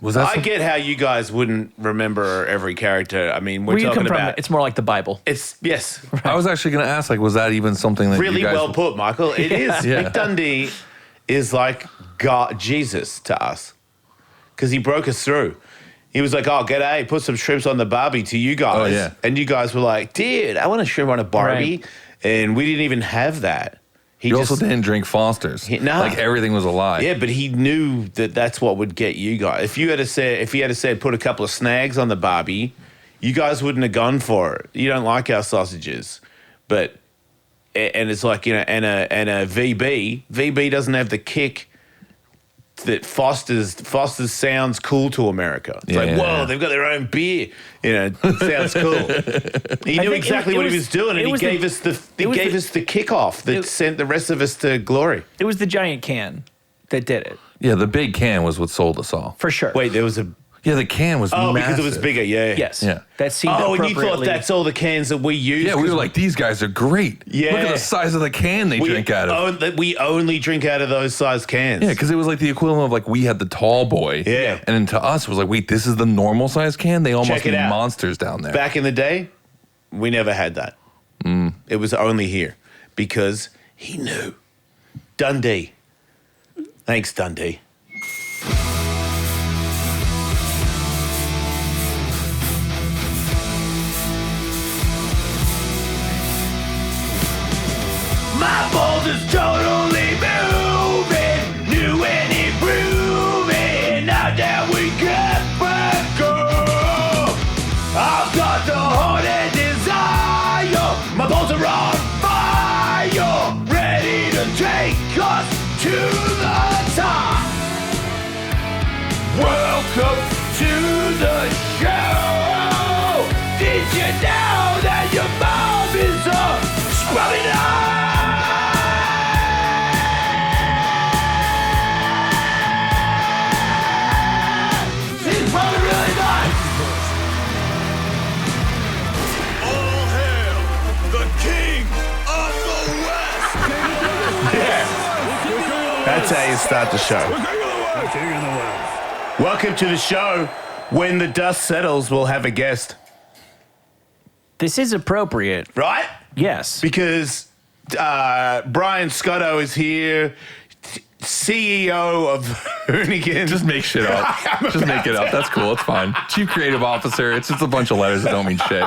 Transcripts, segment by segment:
I get how you guys wouldn't remember every character. I mean, we're Where you talking come from, about... it's more like the Bible. Yes. I was actually going to ask, like, was that even something that Really you guys... well put, Michael. It is. Yeah. Mick Dundee is like God, Jesus to us, because he broke us through. He was like, "Oh, g'day, put some shrimps on the Barbie to you guys." Oh, yeah. And you guys were like, "Dude, I want a shrimp on a Barbie." Right. And we didn't even have that. You also didn't drink Foster's. No. Like, everything was a lie. Yeah, but he knew that that's what would get you guys. If he had said put a couple of snags on the Barbie, you guys wouldn't have gone for it. You don't like our sausages, and it's like, you know, and a VB doesn't have the kick that Foster's sounds cool to America. It's whoa, they've got their own beer. You know, sounds cool. He knew exactly what he was doing, and he gave us the kickoff that sent the rest of us to glory. It was the giant can that did it. Yeah, the big can was what sold us all. For sure. Wait, there was a... Yeah, the can was massive. Because it was bigger, yeah. Yes. Yeah. That seemed and you thought appropriately- that's all the cans that we use? Yeah, we were like, these guys are great. Yeah. Look at the size of the can they drink out of. We only drink out of those size cans. Yeah, because it was like the equivalent of, like, we had the tall boy. Yeah. And then to us, it was like, wait, this is the normal size can? They almost Check it be out. monsters down there. Back in the day, we never had that. It was only here because he knew. Dundee. Thanks, Dundee. My balls is totally moving, new and improving. Now that we get back up, I've got the heart and desire. My balls are on fire, ready to take us to the top. Welcome to the show. Did you know that your mom is scrubbing up? She's probably really nice. All hail the King of the West! That's how you start the show. Welcome to the show. When the dust settles, we'll have a guest. This is appropriate. Right? Yes. Because Brian Scotto is here, CEO of Hoonigan. Just make shit up. Just make it up. That's cool. It's fine. Chief Creative Officer. It's just a bunch of letters that don't mean shit.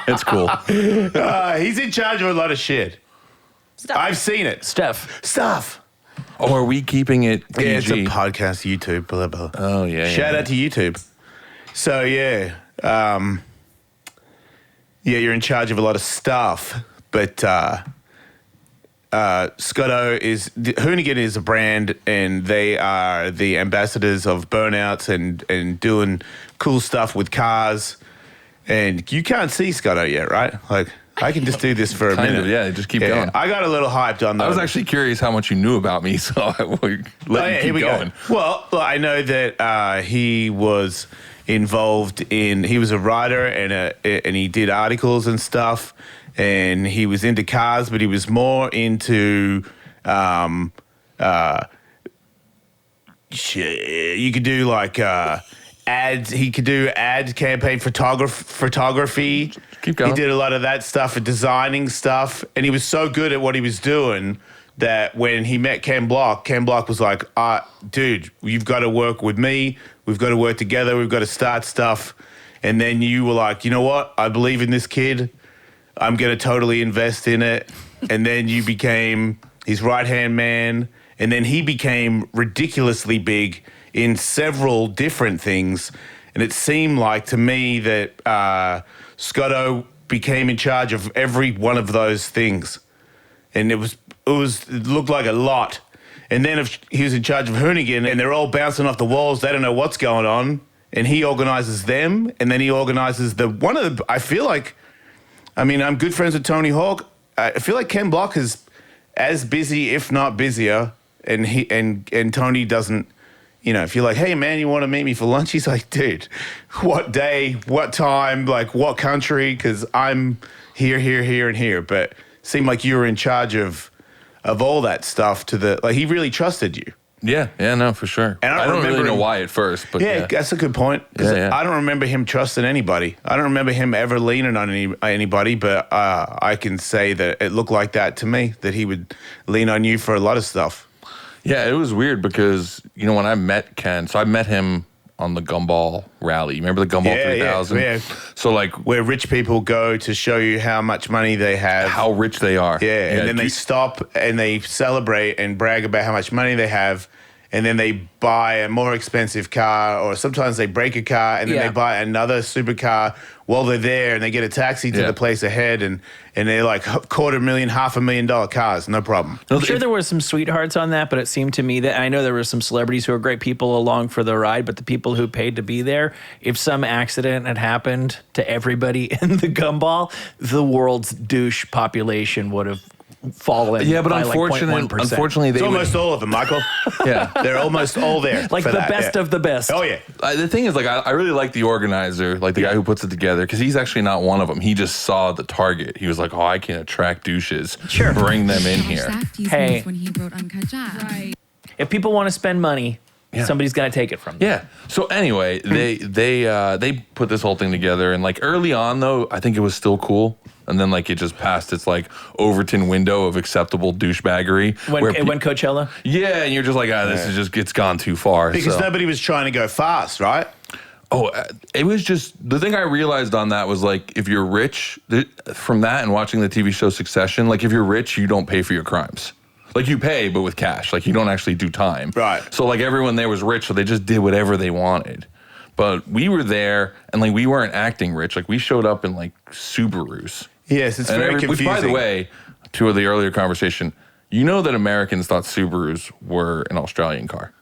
It's cool. He's in charge of a lot of shit. I've seen it. Stuff. Oh, are we keeping it PG? Yeah, it's a podcast, YouTube, blah, blah. Oh, yeah. Shout out to YouTube. So, yeah. You're in charge of a lot of stuff, but Scotto is... Hoonigan is a brand, and they are the ambassadors of burnouts and doing cool stuff with cars. And you can't see Scotto yet, right? Like, I can just do this for a Kind minute. of, yeah. Just keep going. I got a little hyped on that. I was actually curious how much you knew about me, so I would let you keep going. Well, I know that he was involved in... He was a writer, and he did articles and stuff, and he was into cars, but he was more into... you could do like ads. He could do ad campaign photography. Keep going. He did a lot of that stuff and designing stuff. And he was so good at what he was doing that when he met Ken Block was like, dude, you've got to work with me. We've got to work together. We've got to start stuff. And then you were like, you know what? I believe in this kid. I'm going to totally invest in it. And then you became his right-hand man. And then he became ridiculously big in several different things. And it seemed like to me that Scotto became in charge of every one of those things. And it looked like a lot. And then if he was in charge of Hoonigan and they're all bouncing off the walls, they don't know what's going on. And he organizes them. And then he organizes I feel like, I mean, I'm good friends with Tony Hawk. I feel like Ken Block is as busy, if not busier. And Tony doesn't, if you're like, hey, man, you want to meet me for lunch? He's like, dude, what day, what time, like what country? Because I'm here, and here. But it seemed like you were in charge of all that stuff he really trusted you. Yeah, no, for sure. And I I don't remember really know him- why at first, but Yeah, that's a good point. 'Cause Yeah. I don't remember him trusting anybody. I don't remember him ever leaning on anybody, but I can say that it looked like that to me, that he would lean on you for a lot of stuff. Yeah, it was weird because, when I met Ken, so I met him on the Gumball rally. You remember the Gumball Yeah, 3000? yeah. So, like, Where rich people go to show you how much money they have. how rich they are. Yeah, and then do they stop and they celebrate and brag about how much money they have, and then they buy a more expensive car, or sometimes they break a car and then Yeah. they buy another supercar while they're there, and they get a taxi to Yeah. the place ahead, and they're like $250,000, $500,000 cars, no problem. I'm sure there were some sweethearts on that, but it seemed to me that I know there were some celebrities who were great people along for the ride, but the people who paid to be there, if some accident had happened to everybody in the Gumball, the world's douche population would have fallen. Yeah, but by unfortunately, like 0.1%. unfortunately, It's they almost all of them, Michael. yeah. They're almost all there. like for the that, best yeah. of the best. Oh, yeah. The thing is, like, I really like the organizer, like the guy who puts it together, because he's actually not one of them. He just saw the target. He was like, "Oh, I can attract douches. Sure. Bring them in here." Hey. When he wrote Uncut Gems. Right. If people want to spend money, Yeah. somebody's got to take it from them. Yeah. So anyway, they put this whole thing together, and like early on though, I think it was still cool, and then like it just passed its like Overton window of acceptable douchebaggery. where When Coachella? yeah, and you're just like, this is just it's gone too far. Because so. nobody was trying to go fast, right? Oh, it was just the thing I realized on that was like if you're rich from that and watching the TV show Succession, like if you're rich, you don't pay for your crimes. Like you pay, but with cash. Like you don't actually do time. Right. So like everyone there was rich, so they just did whatever they wanted. But we were there, and like we weren't acting rich. Like we showed up in like Subarus. Yes, it's very confusing. Which, by the way, to the earlier conversation, you know that Americans thought Subarus were an Australian car.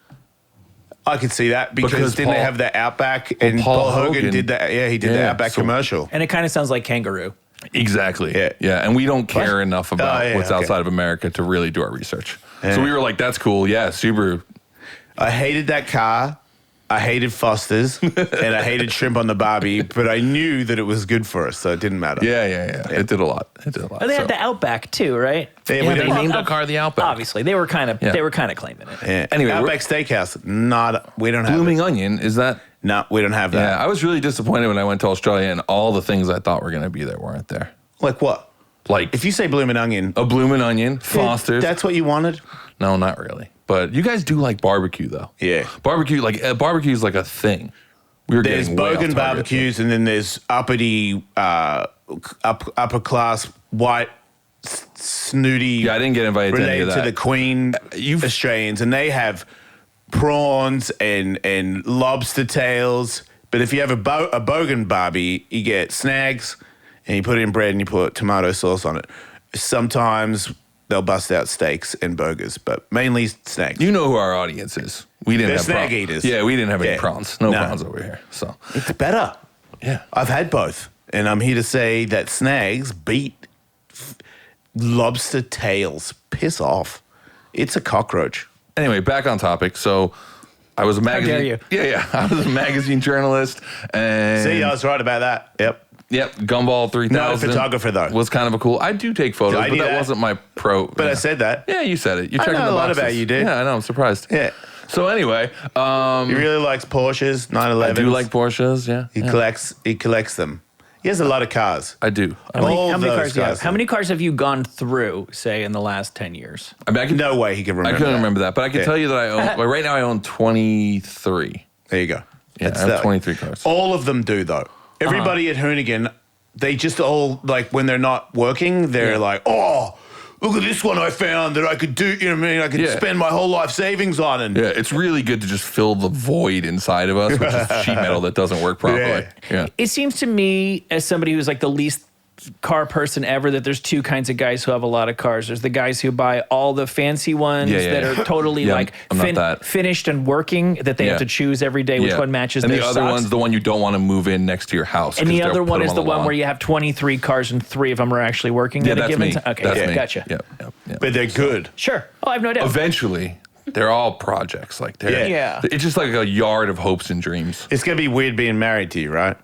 I could see that because didn't they Paul- have the Outback, and Paul Paul Hogan Hogan- did that. Yeah, he did the Yeah, Outback so- commercial. And it kind of sounds like Kangaroo. Exactly. Yeah. Yeah. And we don't care enough about Oh, yeah, what's okay. outside of America to really do our research. Yeah. So we were like, that's cool. Yeah, Subaru. I hated that car. I hated Foster's, and I hated shrimp on the Barbie, but I knew that it was good for us, so it didn't matter. Yeah. It did a lot. Oh, they had the Outback too, right? Yeah, Yeah, we they didn't- named a car the Outback. Obviously, they were kind of claiming it. Yeah. Anyway, Outback Steakhouse, we don't have Blooming it. Onion, is that? No, we don't have that. Yeah, I was really disappointed when I went to Australia and all the things I thought were going to be there weren't there. Like what? Like If you say Blooming Onion, a Bloomin' Onion, Foster's. that's what you wanted? No, not really. But you guys do like barbecue, though. Yeah. Barbecue, barbecue is like a thing. We were There's getting way off Bogan target. barbecues, and then there's uppity, upper class, white, snooty. Yeah, I didn't get invited to any of related that. to the Queen You've- Australians, and they have prawns and lobster tails. But if you have a Bogan barbie, you get snags, and you put it in bread and you put tomato sauce on it. Sometimes they'll bust out steaks and burgers, but mainly snags. You know who our audience is. We didn't They're have snag prawns. eaters. Yeah, we didn't have any Yeah. prawns. No No. prawns over here. So It's better. yeah. I've had both, and I'm here to say that snags beat lobster tails. Piss off. It's a cockroach. Anyway, back on topic. So I was a magazine. dare you. Yeah. I was a magazine journalist, and See, I was right about that. Yep. Yep, Gumball 3000. Not a photographer, though. Was kind of a cool. I do take photos, I but knew that that. wasn't my pro. But I said that. Yeah, you said it. You're I checking know the a lot boxes. about you, dude. Yeah, I know. I'm surprised. Yeah. So anyway, He really likes Porsches, 911s. I do like Porsches. Yeah, He collects them. He has a lot of cars. I do. How many, All how many those cars do you have? guys. How many cars have you gone through, say, in the last 10 years? I mean, I can, No way he can I remember. couldn't that. remember that, but I can Yeah. tell you that I own. Well, right now, I own 23. There you go. Yeah, That's I have that. 23 cars. All of them do though. Everybody at Hoonigan, they just all like when they're not working, they're like, oh, look at this one I found that I could do. You know what I mean? I could Yeah. spend my whole life savings on. And Yeah, it's really good to just fill the void inside of us, which is sheet metal that doesn't work properly. Yeah. It seems to me, as somebody who's like the least car person ever, that there's two kinds of guys who have a lot of cars. There's the guys who buy all the fancy ones Yeah, yeah, that yeah. are totally Yeah, like I'm not that. finished and working, that they Yeah. have to choose every day which Yeah. one matches and their the other socks. one's the one you don't want to move in next to your house. And 'cause the they'll other put one them is the one lawn. where you have 23 cars and 3 of them are actually working Yeah, at a that's given me. time. Okay, That's yeah, me. gotcha. Yep. but they're good. Sure. Oh, I have no doubt. Eventually, they're all projects. Like they're, Yeah. It's just like a yard of hopes and dreams. It's gonna be weird being married to you, right?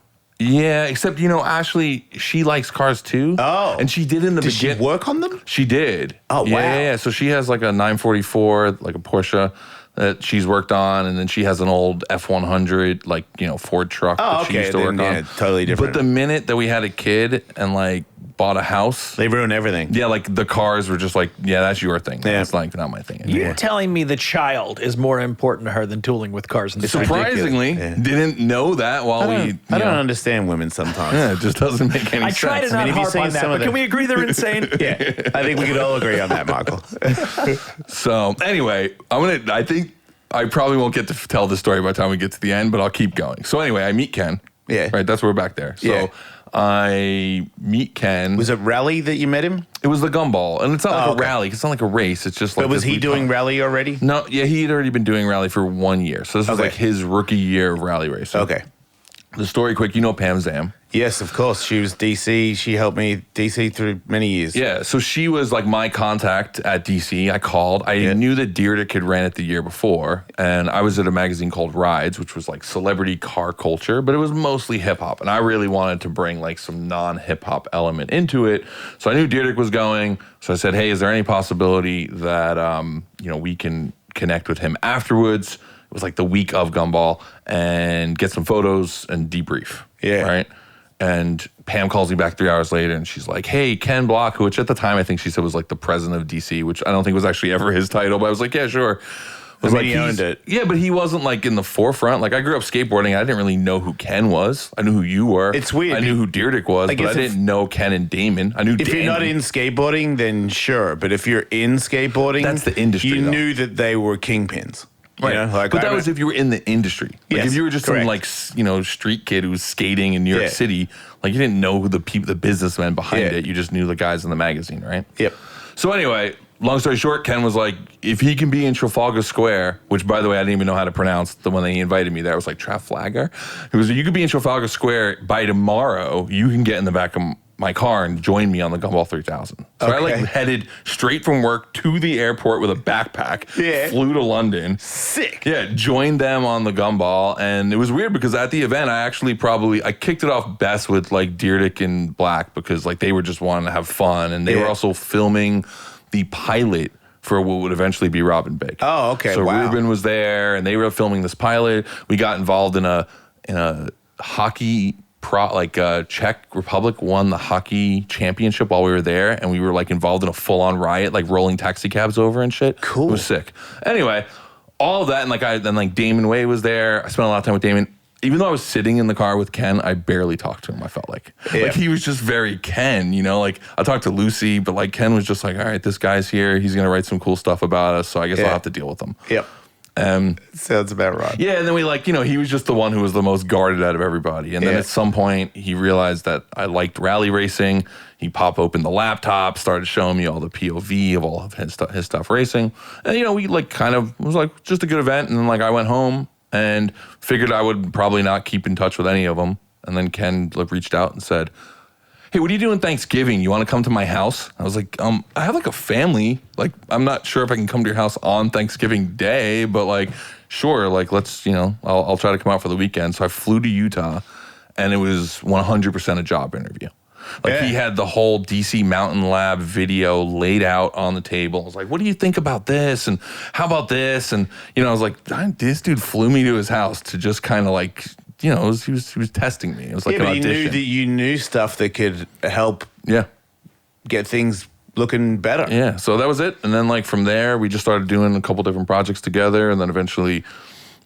Yeah, except Ashley, she likes cars too. Oh. and she did in the Did she beginning. work on them? She did. Oh, wow. Yeah. So she has like a 944, like a Porsche, that she's worked on, and then she has an old F-100 like Ford truck that she used to work on. Totally different. But the minute that we had a kid and like bought a house, they ruin everything. Yeah, like the cars were just like, yeah, that's your thing. Yeah. It's like not my thing anymore. You're telling me the child is more important to her than tooling with cars and stuff. Surprisingly, didn't know that while I don't understand women sometimes. Yeah, it just doesn't make any sense. I try to not harp on that, but can we agree they're insane? Yeah, I think we could all agree on that, Michael. So anyway, I think I probably won't get to tell the story by the time we get to the end, but I'll keep going. So anyway, I meet Ken. Yeah. Right, that's where we're back there. So Yeah. I meet Ken. Was it Rally that you met him? It was the gumball. And it's not like a rally. It's not like a race. It's just like... But was he doing Rally already? No, yeah, he had already been doing Rally for 1 year. So this was like his rookie year of Rally racing. Okay. The story quick, Pam Zam. Yes, of course. She was DC. She helped me DC through many years. Yeah, so she was like my contact at DC. I called. I knew that Deirdre had ran it the year before, and I was at a magazine called Rides, which was like celebrity car culture, but it was mostly hip hop. And I really wanted to bring like some non-hip hop element into it. So I knew Deirdre was going. So I said, hey, is there any possibility that we can connect with him afterwards? It was like the week of Gumball, and get some photos and debrief. Yeah. Right. And Pam calls me back 3 hours later, and she's like, hey, Ken Block, which at the time I think she said was like the president of DC, which I don't think was actually ever his title, but I was like, yeah, sure. He owned it. Yeah, but he wasn't like in the forefront. Like I grew up skateboarding. I didn't really know who Ken was. I knew who you were. It's weird. I knew who Deirdre was, but I didn't know Ken and Damon. I knew If you're not in skateboarding, then sure. But if you're in skateboarding, that's the industry. You though. knew that they were kingpins. Right. But that was if you were in the industry. Like if you were just some like street kid who was skating in New York City, like you didn't know who the businessmen behind it. You just knew the guys in the magazine, right? Yep. So anyway, long story short, Ken was like, if he can be in Trafalgar Square, which by the way I didn't even know how to pronounce the one that he invited me there, it was like Trafalgar. He was like, you could be in Trafalgar Square by tomorrow. You can get in the back of my car and join me on the Gumball 3000. So I like headed straight from work to the airport with a backpack, flew to London. Sick. Yeah, joined them on the Gumball. And it was weird because at the event, I kicked it off best with like Deirdre and Black because like they were just wanting to have fun. And they were also filming the pilot for what would eventually be Robin Big. Oh, okay. So wow. Ruben was there and they were filming this pilot. We got involved in a hockey Czech Republic won the hockey championship while we were there, and we were like involved in a full-on riot, like rolling taxi cabs over and shit. Cool. It was sick. Anyway, all of that, and then Damon Way was there. I spent a lot of time with Damon. Even though I was sitting in the car with Ken, I barely talked to him. I felt like he was just very Ken, Like I talked to Lucy, but like Ken was just like, all right, this guy's here. He's gonna write some cool stuff about us, so I guess I'll have to deal with him. Yep. Sounds about right. Yeah, and then we he was just the one who was the most guarded out of everybody. And then at some point, he realized that I liked rally racing. He popped open the laptop, started showing me all the POV of all of his stuff racing. And, we it was like just a good event. And then I went home and figured I would probably not keep in touch with any of them. And then Ken reached out and said, hey, what are you doing Thanksgiving? You want to come to my house? I was like, I have a family. I'm not sure if I can come to your house on Thanksgiving Day, but sure. Let's, I'll try to come out for the weekend. So I flew to Utah and it was 100% a job interview. He had the whole DC Mountain Lab video laid out on the table. I was like, what do you think about this? And how about this? And, I was like, this dude flew me to his house to just kind of he was testing me. It was like an audition. He knew that you knew stuff that could help get things looking better. Yeah, so that was it. And then from there, we just started doing a couple different projects together. And then eventually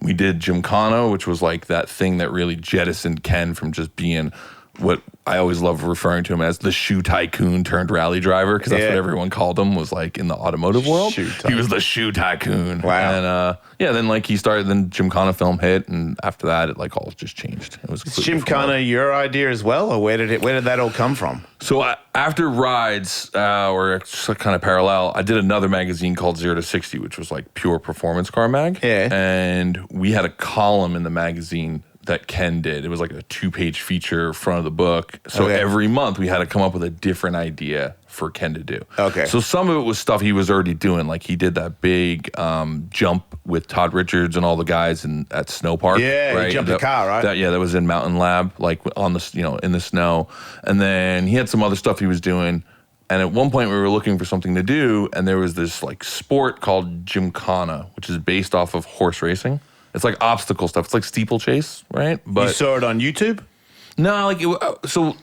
we did Gymkhana, which was that thing that really jettisoned Ken from just being what I always love referring to him as the shoe tycoon turned rally driver, because that's what everyone called him, was in the automotive world. He was the shoe tycoon. Wow. And then he started, then Gymkhana film hit, and after that it all just changed. It was Gymkhana your idea as well, or where did that all come from? So after Rides, or kind of parallel, I did another magazine called 0 to 60, which was pure performance car mag. Yeah. And we had a column in the magazine that Ken did. It was a 2-page feature front of the book. So every month we had to come up with a different idea for Ken to do. Okay. So some of it was stuff he was already doing. He did that big jump with Todd Richards and all the guys at Snow Park. Yeah, right? He jumped the car, right? That was in Mountain Lab, on the in the snow. And then he had some other stuff he was doing. And at one point we were looking for something to do, and there was this like sport called Gymkhana, which is based off of horse racing. It's like obstacle stuff. It's like steeplechase, right? But You saw it on YouTube? no, like so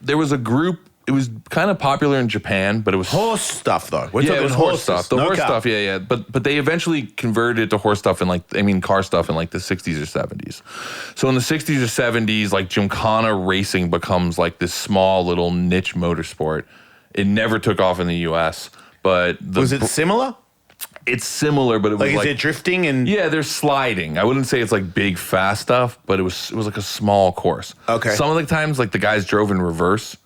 there was a group. It was kind of popular in Japan, but it was Horse stuff, though. We're yeah, talking it was horses, horse stuff. The no horse car. stuff, yeah. But they eventually converted it to horse stuff in car stuff in like the 60s or 70s. So in the 60s or 70s, like Gymkhana racing becomes like this small little niche motorsport. It never took off in the US, but Was it similar? it's similar, but it was Like, like is it drifting and... yeah, there's sliding. I wouldn't say it's like big fast stuff, but it was like a small course. Okay. Some of the times like the guys drove in reverse.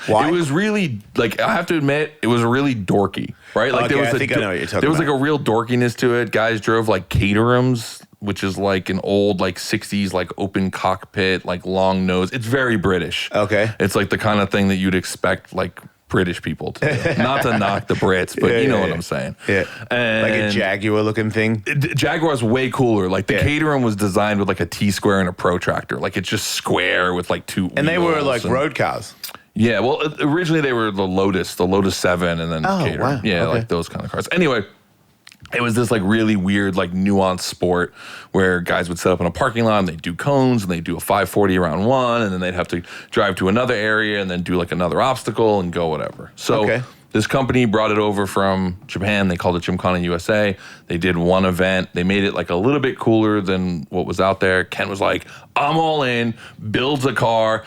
Why? It was really like I have to admit it was really dorky, right? Like Okay, I think I know what you're talking there was about. like a real dorkiness to it. Guys drove like Caterhams, which is like an old like 60s like open cockpit, like long nose. It's very British. Okay. It's like the kind of thing that you'd expect like British people to do. Not to knock the Brits, but you know what I'm saying. Yeah. And Like a Jaguar looking thing. Jaguar's way cooler. Like the Yeah. Caterham was designed with like a T-square and a protractor. Like it's just square with like two And they were wheels like and- road cars. Yeah, well, originally they were the Lotus 7, and then Oh, Caterham. wow. Yeah, Okay. like those kind of cars. Anyway, it was this like really weird, like nuanced sport where guys would set up in a parking lot and they'd do cones and they'd do a 540 around one, and then they'd have to drive to another area and then do like another obstacle and go whatever. So Okay. this company brought it over from Japan. They called it Gymkhana USA. They did one event. They made it like a little bit cooler than what was out there. Ken was like, I'm all in, builds a car,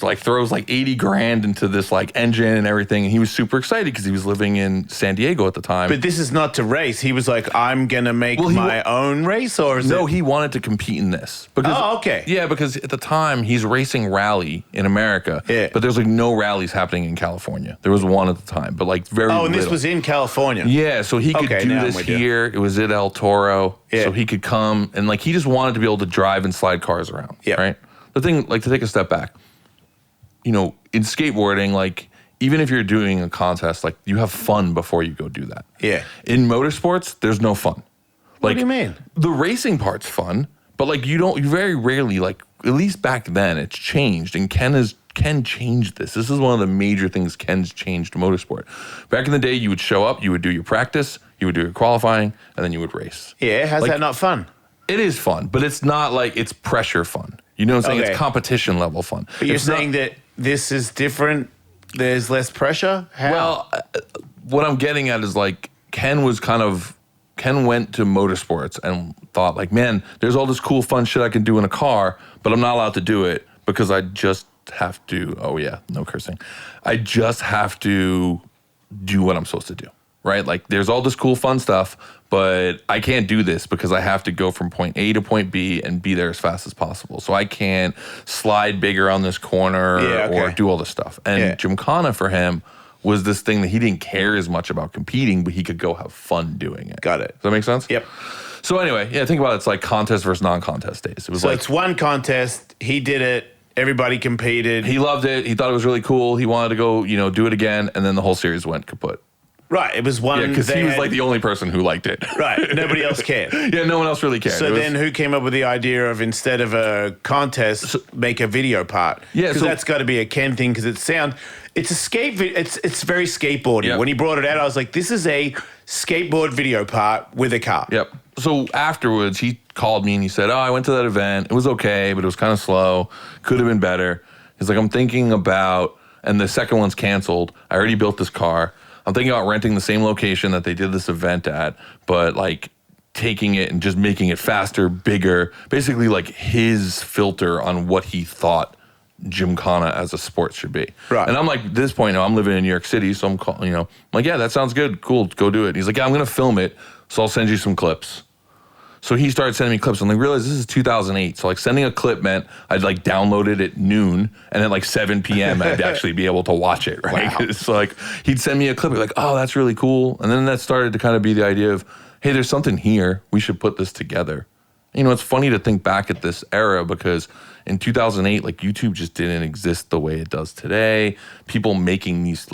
like throws like 80 grand into this like engine and everything. And he was super excited because he was living in San Diego at the time. But this is not to race. He was like, I'm going to make Well, he my own race, or is no, it? he wanted to compete in this. Because, Oh, okay. Yeah, because at the time he's racing rally in America. Yeah. But there's like no rallies happening in California. There was one at the time, but like very Oh, and this little. was in California. Yeah, so he could Okay, do now I'm this with you. here. It was at El Toro. Yeah. So he could come and like he just wanted to be able to drive and slide cars around. Yeah. Right? The thing, like to take a step back, you know, in skateboarding, like even if you're doing a contest, like you have fun before you go do that. Yeah. In motorsports, there's no fun. What Like, do you mean? The racing part's fun, but like you very rarely, like at least back then, it's changed. And Ken changed this. This is one of the major things Ken's changed motorsport. Back in the day, you would show up, you would do your practice, you would do your qualifying, and then you would race. Yeah, how's Like- that not fun? It is fun, but it's not like it's pressure fun. You know what I'm saying? Okay. It's competition level fun. But you're It's not- saying that this is different? There's less pressure? How? Well, what I'm getting at is like Ken went to motorsports and thought like, man, there's all this cool fun shit I can do in a car, but I'm not allowed to do it because I just have to, oh yeah, no cursing. I just have to do what I'm supposed to do, right? Like there's all this cool fun stuff, but I can't do this because I have to go from point A to point B and be there as fast as possible. So I can't slide bigger on this corner Yeah, okay. or do all this stuff. And Yeah. Gymkhana for him was this thing that he didn't care as much about competing, but he could go have fun doing it. Got it. Does that make sense? Yep. So anyway, yeah, think about it. It's like contest versus non-contest days. It was So like it's one contest. He did it. Everybody competed. he loved it. He thought it was really cool. He wanted to go, do it again. And then the whole series went kaput. Right. It was one. Yeah, because they he was had- like the only person who liked it. Right. Nobody else cared. Yeah, no one else really cared. So It was- then who came up with the idea of instead of a contest, make a video part? Yeah, Because so- that's got to be a Ken thing because it's a skate, it's very skateboardy. Yep. When he brought it out, I was like, this is a skateboard video part with a car. Yep. So afterwards, he called me and he said, I went to that event. It was okay, but it was kind of slow. Could have been better. He's like, I'm thinking about, and the second one's canceled. I already built this car. I'm thinking about renting the same location that they did this event at, but like taking it and just making it faster, bigger, basically like his filter on what he thought Gymkhana as a sport should be. Right. And I'm like, at this point, I'm living in New York City, so I'm I'm like, yeah, that sounds good. Cool, go do it. And he's like, yeah, I'm going to film it, so I'll send you some clips. So he started sending me clips, and I realized this is 2008. So like sending a clip meant I'd like download it at noon, and at like 7 p.m. I'd actually be able to watch it. Right? Wow. So like he'd send me a clip, like, oh, that's really cool. And then that started to kind of be the idea of, hey, there's something here. We should put this together. It's funny to think back at this era because in 2008, like YouTube just didn't exist the way it does today. People making this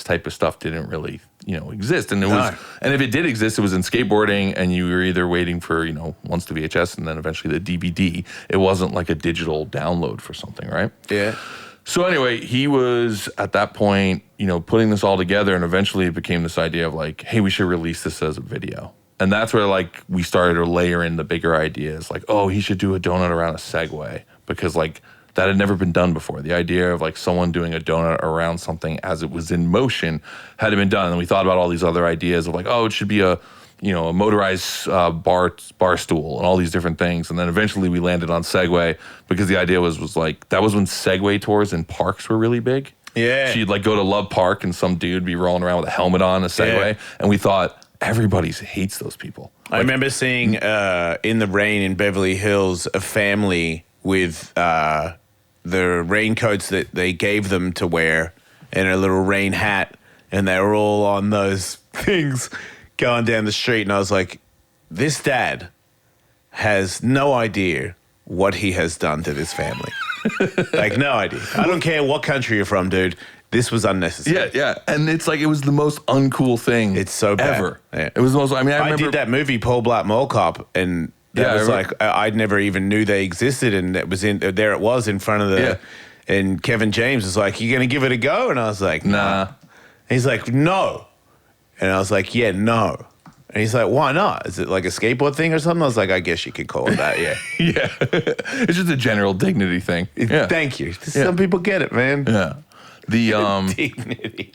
type of stuff didn't really, exist. And and if it did exist, it was in skateboarding, and you were either waiting for, once the VHS and then eventually the DVD. It wasn't like a digital download for something, right? Yeah. So anyway, he was at that point, putting this all together, and eventually it became this idea of like, hey, we should release this as a video. And that's where like we started to layer in the bigger ideas, like, oh, he should do a donut around a Segway, because like that had never been done before. The idea of like someone doing a donut around something as it was in motion hadn't been done. And we thought about all these other ideas of like, oh, it should be a motorized bar stool and all these different things. And then eventually we landed on Segway, because the idea was like, that was when Segway tours in parks were really big. Yeah. So you'd like go to Love Park and some dude be rolling around with a helmet on, a Segway. Yeah. And we thought, everybody hates those people. I remember seeing In the Rain in Beverly Hills a family with the raincoats that they gave them to wear and a little rain hat, and they were all on those things going down the street. And I was like, this dad has no idea what he has done to this family. Like, no idea. I don't care what country you're from, dude. This was unnecessary. Yeah. And it's like, it was the most uncool thing It's so bad. ever. Yeah. It was the most, I remember. I did that movie, Paul Blart Mall Cop, and that was like, I never even knew they existed, and it was there it was in front of the, and Kevin James was like, you going to give it a go? And I was like, nah. He's like, no. And I was like, yeah, no. And he's like, why not? Is it like a skateboard thing or something? I was like, I guess you could call it that, yeah. Yeah. It's just a general dignity thing. Yeah. Thank you. Some people get it, man. Yeah. The dignity.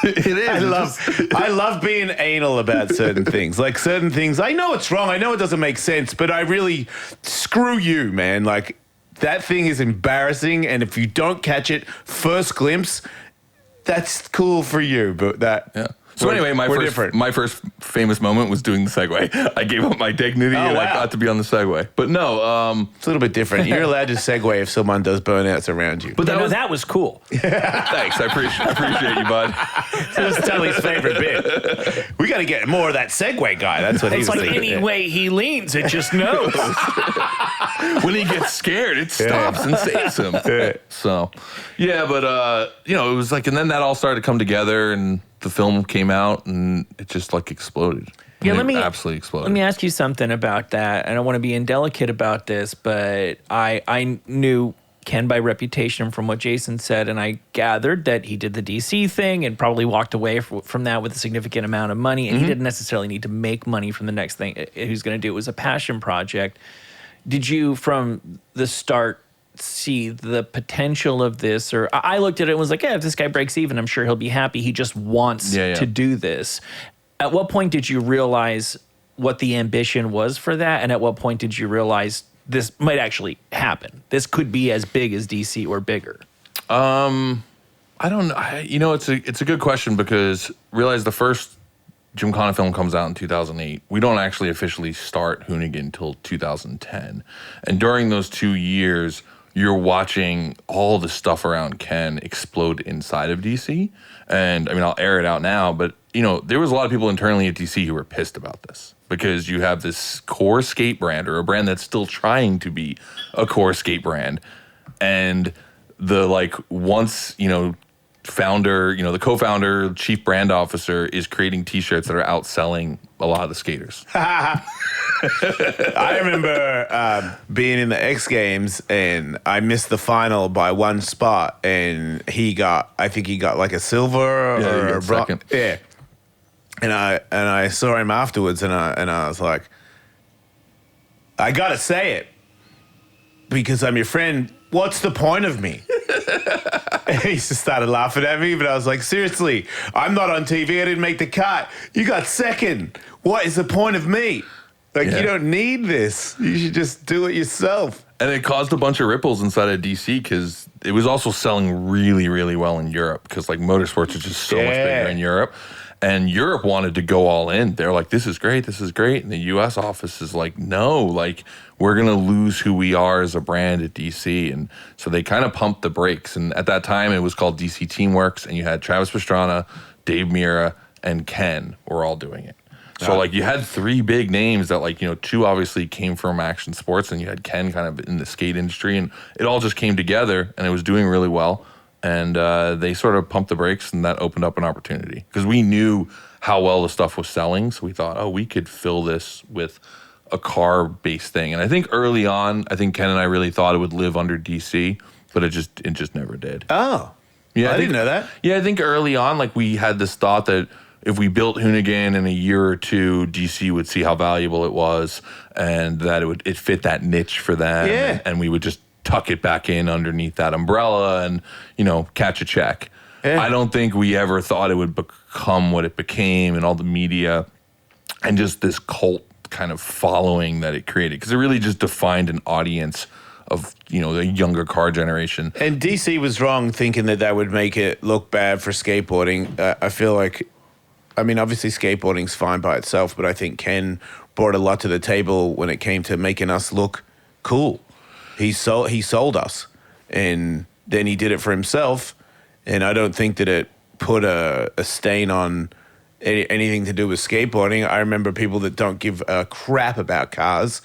It is. I love being anal about certain things. Like certain things, I know it's wrong. I know it doesn't make sense, but I really, screw you, man. Like that thing is embarrassing, and if you don't catch it first glimpse, that's cool for you. But that. Yeah. So anyway, my first famous moment was doing the Segway. I gave up my dignity and I got to be on the Segway. But no, it's a little bit different. You're allowed to Segway if someone does burnouts around you. But that was cool. Thanks, I appreciate you, bud. That was Tully's favorite bit. We got to get more of that Segway guy. That's what he was like thinking. any way he leans, it just knows. When he gets scared, it stops and saves him. So, yeah, but it was like, and then that all started to come together, and the film came out, and it just like exploded. Yeah, absolutely exploded. Let me ask you something about that. I don't want to be indelicate about this, but I knew Ken by reputation from what Jason said, and I gathered that he did the DC thing and probably walked away from that with a significant amount of money, and he didn't necessarily need to make money from the next thing he was going to do. It was a passion project. Did you, from the start, see the potential of this? Or I looked at it and was like, yeah, if this guy breaks even, I'm sure he'll be happy. He just wants to do this. At what point did you realize what the ambition was for that? And at what point did you realize this might actually happen? This could be as big as DC or bigger. I don't know. It's a good question, because realize the first Gymkhana film comes out in 2008. We don't actually officially start Hoonigan until 2010. And during those 2 years, you're watching all the stuff around Ken explode inside of DC. And I mean, I'll air it out now, but there was a lot of people internally at DC who were pissed about this, because you have this core skate brand, or a brand that's still trying to be a core skate brand. And the founder, the co-founder, chief brand officer is creating t-shirts that are outselling a lot of the skaters. I remember being in the X Games, and I missed the final by one spot, and I think he got like a silver or a bronze. Yeah. And I saw him afterwards, and I was like, I gotta say it, because I'm your friend. What's the point of me? And he just started laughing at me, but I was like, seriously, I'm not on TV. I didn't make the cut. You got second. What is the point of me? Like, you don't need this. You should just do it yourself. And it caused a bunch of ripples inside of DC, because it was also selling really, really well in Europe, because like motorsports is just so much bigger in Europe. And Europe wanted to go all in. They're like, this is great, this is great. And the US office is like, no, like, we're going to lose who we are as a brand at DC. And so they kind of pumped the brakes. And at that time, it was called DC Teamworks. And you had Travis Pastrana, Dave Mira, and Ken were all doing it. So, like, you had three big names that, like, two obviously came from action sports, and you had Ken kind of in the skate industry. And it all just came together, and it was doing really well. And they sort of pumped the brakes, and that opened up an opportunity, because we knew how well the stuff was selling. So we thought, oh, we could fill this with a car-based thing. And I think early on, Ken and I really thought it would live under DC, but it just never did. Oh. Yeah, I didn't know that. Yeah, I think early on, like we had this thought that if we built Hoonigan in a year or two, DC would see how valuable it was, and that it fit that niche for them. Yeah. And we would just tuck it back in underneath that umbrella and, catch a check. Yeah. I don't think we ever thought it would become what it became and all the media and just this cult kind of following that it created, because it really just defined an audience of the younger car generation. And DC was wrong thinking that would make it look bad for skateboarding. I feel like, obviously skateboarding's fine by itself, but I think Ken brought a lot to the table when it came to making us look cool. He sold us, and then he did it for himself. And I don't think that it put a stain on anything to do with skateboarding. I remember people that don't give a crap about cars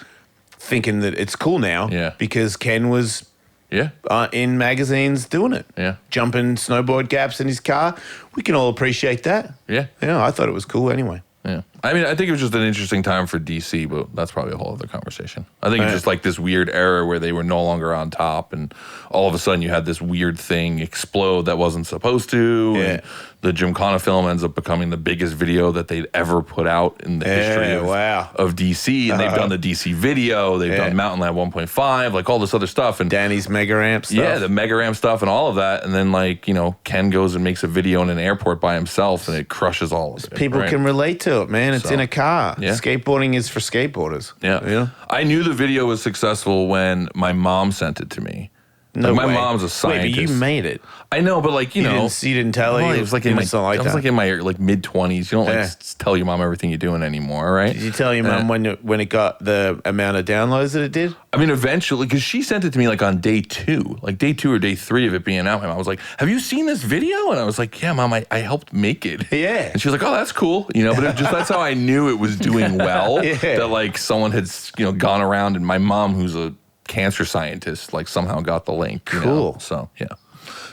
thinking that it's cool now because Ken was in magazines doing it. Yeah. Jumping snowboard gaps in his car. We can all appreciate that. Yeah. I thought it was cool anyway. Yeah. I think it was just an interesting time for DC, but that's probably a whole other conversation. I think it's just like this weird era where they were no longer on top, and all of a sudden you had this weird thing explode that wasn't supposed to. Yeah. And the Gymkhana film ends up becoming the biggest video that they'd ever put out in the history of DC. And they've done the DC video. They've done Mountain Lab 1.5, like all this other stuff. And Danny's Mega Ramp stuff. Yeah, the Mega Ramp stuff and all of that. And then, Ken goes and makes a video in an airport by himself, and it crushes all of it. People can relate to it, man. It's in a car. Yeah. Skateboarding is for skateboarders. Yeah. I knew the video was successful when my mom sent it to me. No my way. mom's a scientist. Wait, but you made it. I know, but you didn't tell her. Well, it was like in my mid 20s. You don't tell your mom everything you're doing anymore, right? Did you tell your mom when it got the amount of downloads that it did? Eventually, because she sent it to me on day 2, day 2 or day 3 of it being out. My mom was like, "Have you seen this video?" And I was like, "Yeah, Mom, I helped make it." Yeah. And she was like, "Oh, that's cool," but that's how I knew it was doing well. Yeah. That someone had gone around, and my mom, who's a cancer scientist, somehow got the link. Cool. So yeah.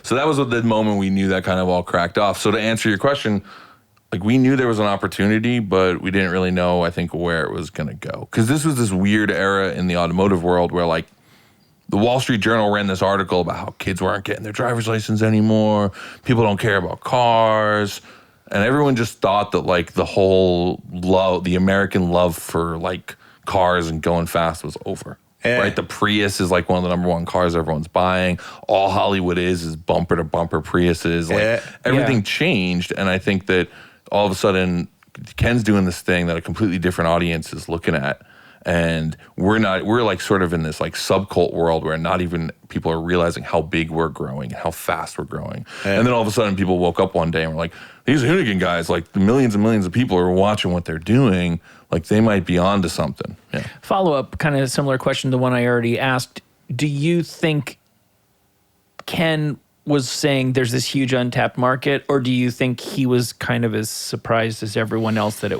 So that was the moment we knew that kind of all cracked off. So to answer your question, we knew there was an opportunity, but we didn't really know, I think, where it was going to go. Because this was this weird era in the automotive world where the Wall Street Journal ran this article about how kids weren't getting their driver's license anymore. People don't care about cars. And everyone just thought that the whole the American love for cars and going fast was over. Yeah. Right, the Prius is one of the number one cars everyone's buying. All Hollywood is bumper to bumper Priuses. Everything changed, and I think that all of a sudden Ken's doing this thing that a completely different audience is looking at, and we're sort of in this subcult world where not even people are realizing how big we're growing and how fast we're growing. Yeah. And then all of a sudden people woke up one day and were like, these Hoonigan guys, the millions and millions of people are watching what they're doing. They might be onto something. Yeah. Follow-up, kind of similar question to the one I already asked. Do you think Ken was saying there's this huge untapped market, or do you think he was kind of as surprised as everyone else that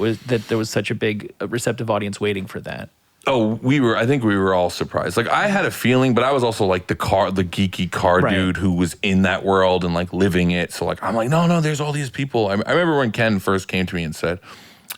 there was such a big receptive audience waiting for that? Oh, I think we were all surprised. I had a feeling, but I was also the geeky car dude who was in that world and living it. So I'm no, there's all these people. I remember when Ken first came to me and said,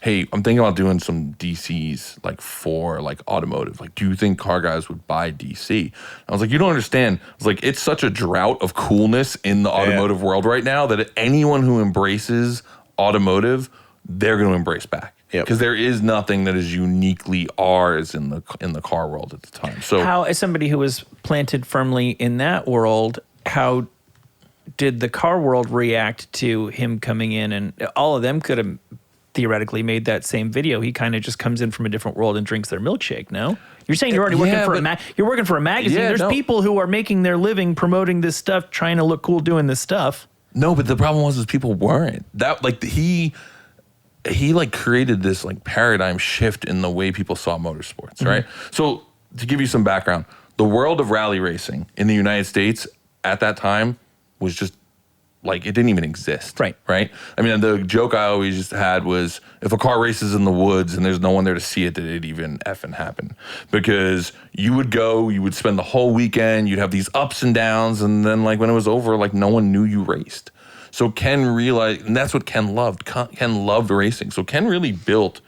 "Hey, I'm thinking about doing some DCs for automotive. Do you think car guys would buy DC?" I was like, "You don't understand." I was like, "It's such a drought of coolness in the automotive world right now that anyone who embraces automotive, they're going to embrace back. Because there is nothing that is uniquely ours in the car world at the time." So, how, as somebody who was planted firmly in that world, how did the car world react to him coming in? And all of them could have theoretically made that same video. He kind of just comes in from a different world and drinks their milkshake. No, you're saying you're already working for you're working for a magazine. Yeah, There's people who are making their living promoting this stuff, trying to look cool doing this stuff. No, but the problem was people weren't. That he created this paradigm shift in the way people saw motorsports, right? So to give you some background, the world of rally racing in the United States at that time was just it didn't even exist. Right. The joke I always just had was, if a car races in the woods and there's no one there to see it, did it even effing happen? Because you would spend the whole weekend, you'd have these ups and downs, and then when it was over, no one knew you raced. So Ken realized, and that's what Ken loved. Ken loved racing. So Ken really built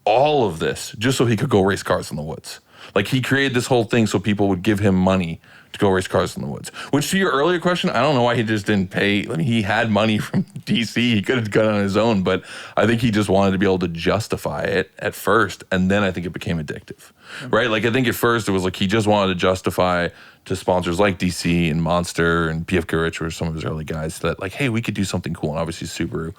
all of this just so he could go race cars in the woods. He created this whole thing so people would give him money to go race cars in the woods. Which, to your earlier question, I don't know why he just didn't pay. I mean, he had money from DC. He could have gone on his own, but I think he just wanted to be able to justify it at first, and then I think it became addictive, right? Like, I think at first it was like he just wanted to justify to sponsors like DC and Monster and PF Goodrich, were some of his early guys, that like, hey, we could do something cool, and obviously Subaru.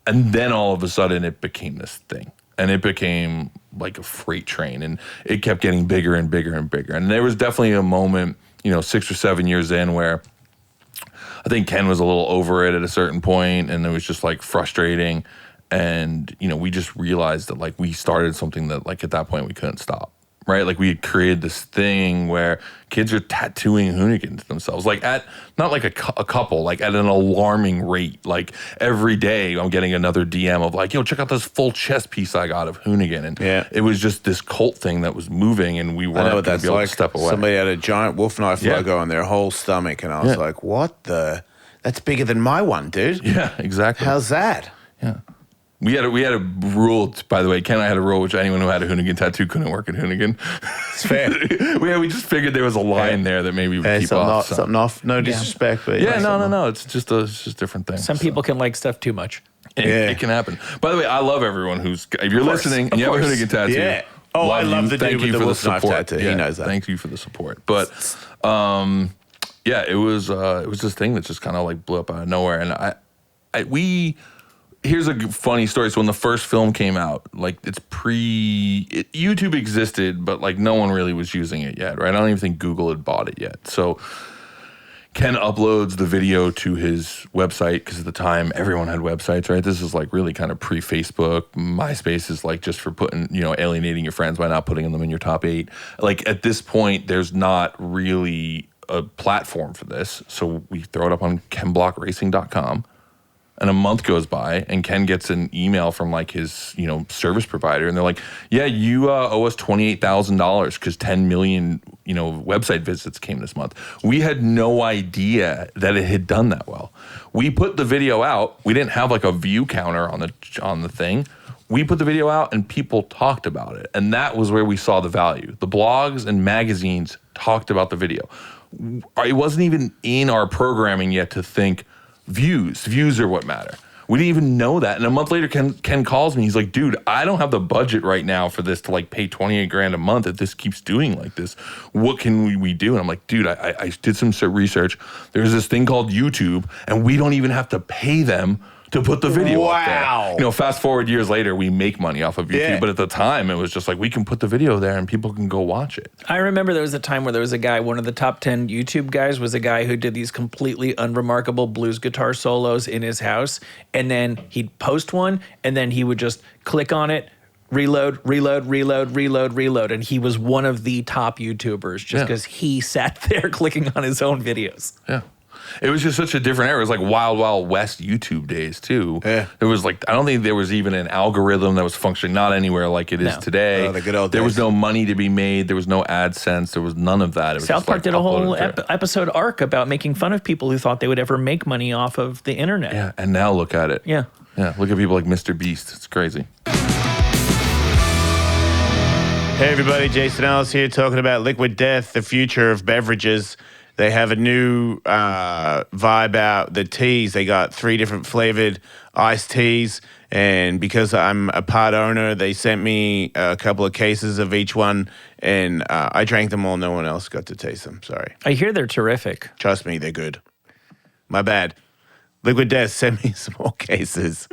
And then all of a sudden it became this thing. And it became like a freight train, and it kept getting bigger and bigger and bigger. And there was definitely a moment, 6 or 7 years in, where I think Ken was a little over it at a certain point, and it was just like frustrating. And, we just realized that like we started something that like at that point we couldn't stop. Right? Like we had created this thing where kids are tattooing Hoonigans themselves, like at, not like a couple, like at an alarming rate. Like every day I'm getting another DM of like, check out this full chest piece I got of Hoonigan. And it was just this cult thing that was moving, and we weren't going to be able to step away. Somebody had a giant wolf knife logo on their whole stomach, and I was like, what the? That's bigger than my one, dude. Yeah, exactly. How's that? Yeah. We had a rule, by the way. Ken and I had a rule, which anyone who had a Hoonigan tattoo couldn't work at Hoonigan. It's fair. we just figured there was a line there that maybe we would keep off. Something off. No disrespect, but no. It's just a different thing. Some people can like stuff too much. It can happen. By the way, I love everyone if you're listening and you have a Hoonigan tattoo. Yeah. Oh, I love the dude with the wolf knife tattoo. He knows that. Thank you for the support. But it was this thing that just kind of like blew up out of nowhere, and here's a funny story. So when the first film came out, like YouTube existed, but like no one really was using it yet, right? I don't even think Google had bought it yet. So Ken uploads the video to his website, because at the time everyone had websites, right? This is like really kind of pre-Facebook. MySpace is like just for putting, alienating your friends by not putting them in your top 8. Like at this point, there's not really a platform for this. So we throw it up on kenblockracing.com. And a month goes by, and Ken gets an email from like his, service provider, and they're like, "Yeah, you owe us $28,000 because 10 million, website visits came this month." We had no idea that it had done that well. We put the video out. We didn't have like a view counter on the thing. We put the video out, and people talked about it, and that was where we saw the value. The blogs and magazines talked about the video. It wasn't even in our programming yet to think. Views are what matter. We didn't even know that. And a month later, Ken calls me. He's like, dude, I don't have the budget right now for this to like pay $28,000 a month if this keeps doing like this. What can we do? And I'm like, dude, I did some research. There's this thing called YouTube, and we don't even have to pay them to put the video up there. Fast forward years later, we make money off of YouTube. But at the time, it was just like, we can put the video there and people can go watch it. I remember there was a time where there was a guy, one of the top 10 YouTube guys was a guy who did these completely unremarkable blues guitar solos in his house. And then he'd post one, and then he would just click on it, reload. And he was one of the top YouTubers just because he sat there clicking on his own videos. Yeah. It was just such a different era. It was like Wild Wild West YouTube days too. Yeah. There was like, I don't think there was even an algorithm that was functioning, not anywhere like it is today. Oh, the good old there days. Was no money to be made. There was no AdSense. There was none of that. It was South Park like did a whole episode arc about making fun of people who thought they would ever make money off of the internet. Yeah, and now look at it. Yeah. Yeah, look at people like Mr. Beast. It's crazy. Hey everybody, Jason Ellis here talking about Liquid Death, the future of beverages. They have a new vibe out, the teas. They got 3 different flavored iced teas. And because I'm a part owner, they sent me a couple of cases of each one. And I drank them all. No one else got to taste them. Sorry. I hear they're terrific. Trust me, they're good. My bad. Liquid Death sent me some more cases.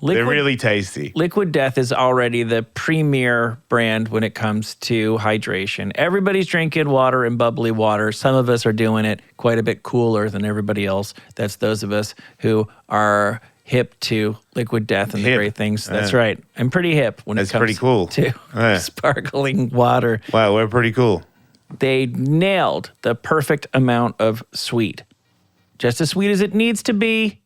They're really tasty. Liquid Death is already the premier brand when it comes to hydration. Everybody's drinking water and bubbly water. Some of us are doing it quite a bit cooler than everybody else. That's those of us who are hip to Liquid Death and the great things. That's right. I'm pretty hip when it comes pretty cool. to sparkling water. Wow, we're pretty cool. They nailed the perfect amount of sweet. Just as sweet as it needs to be,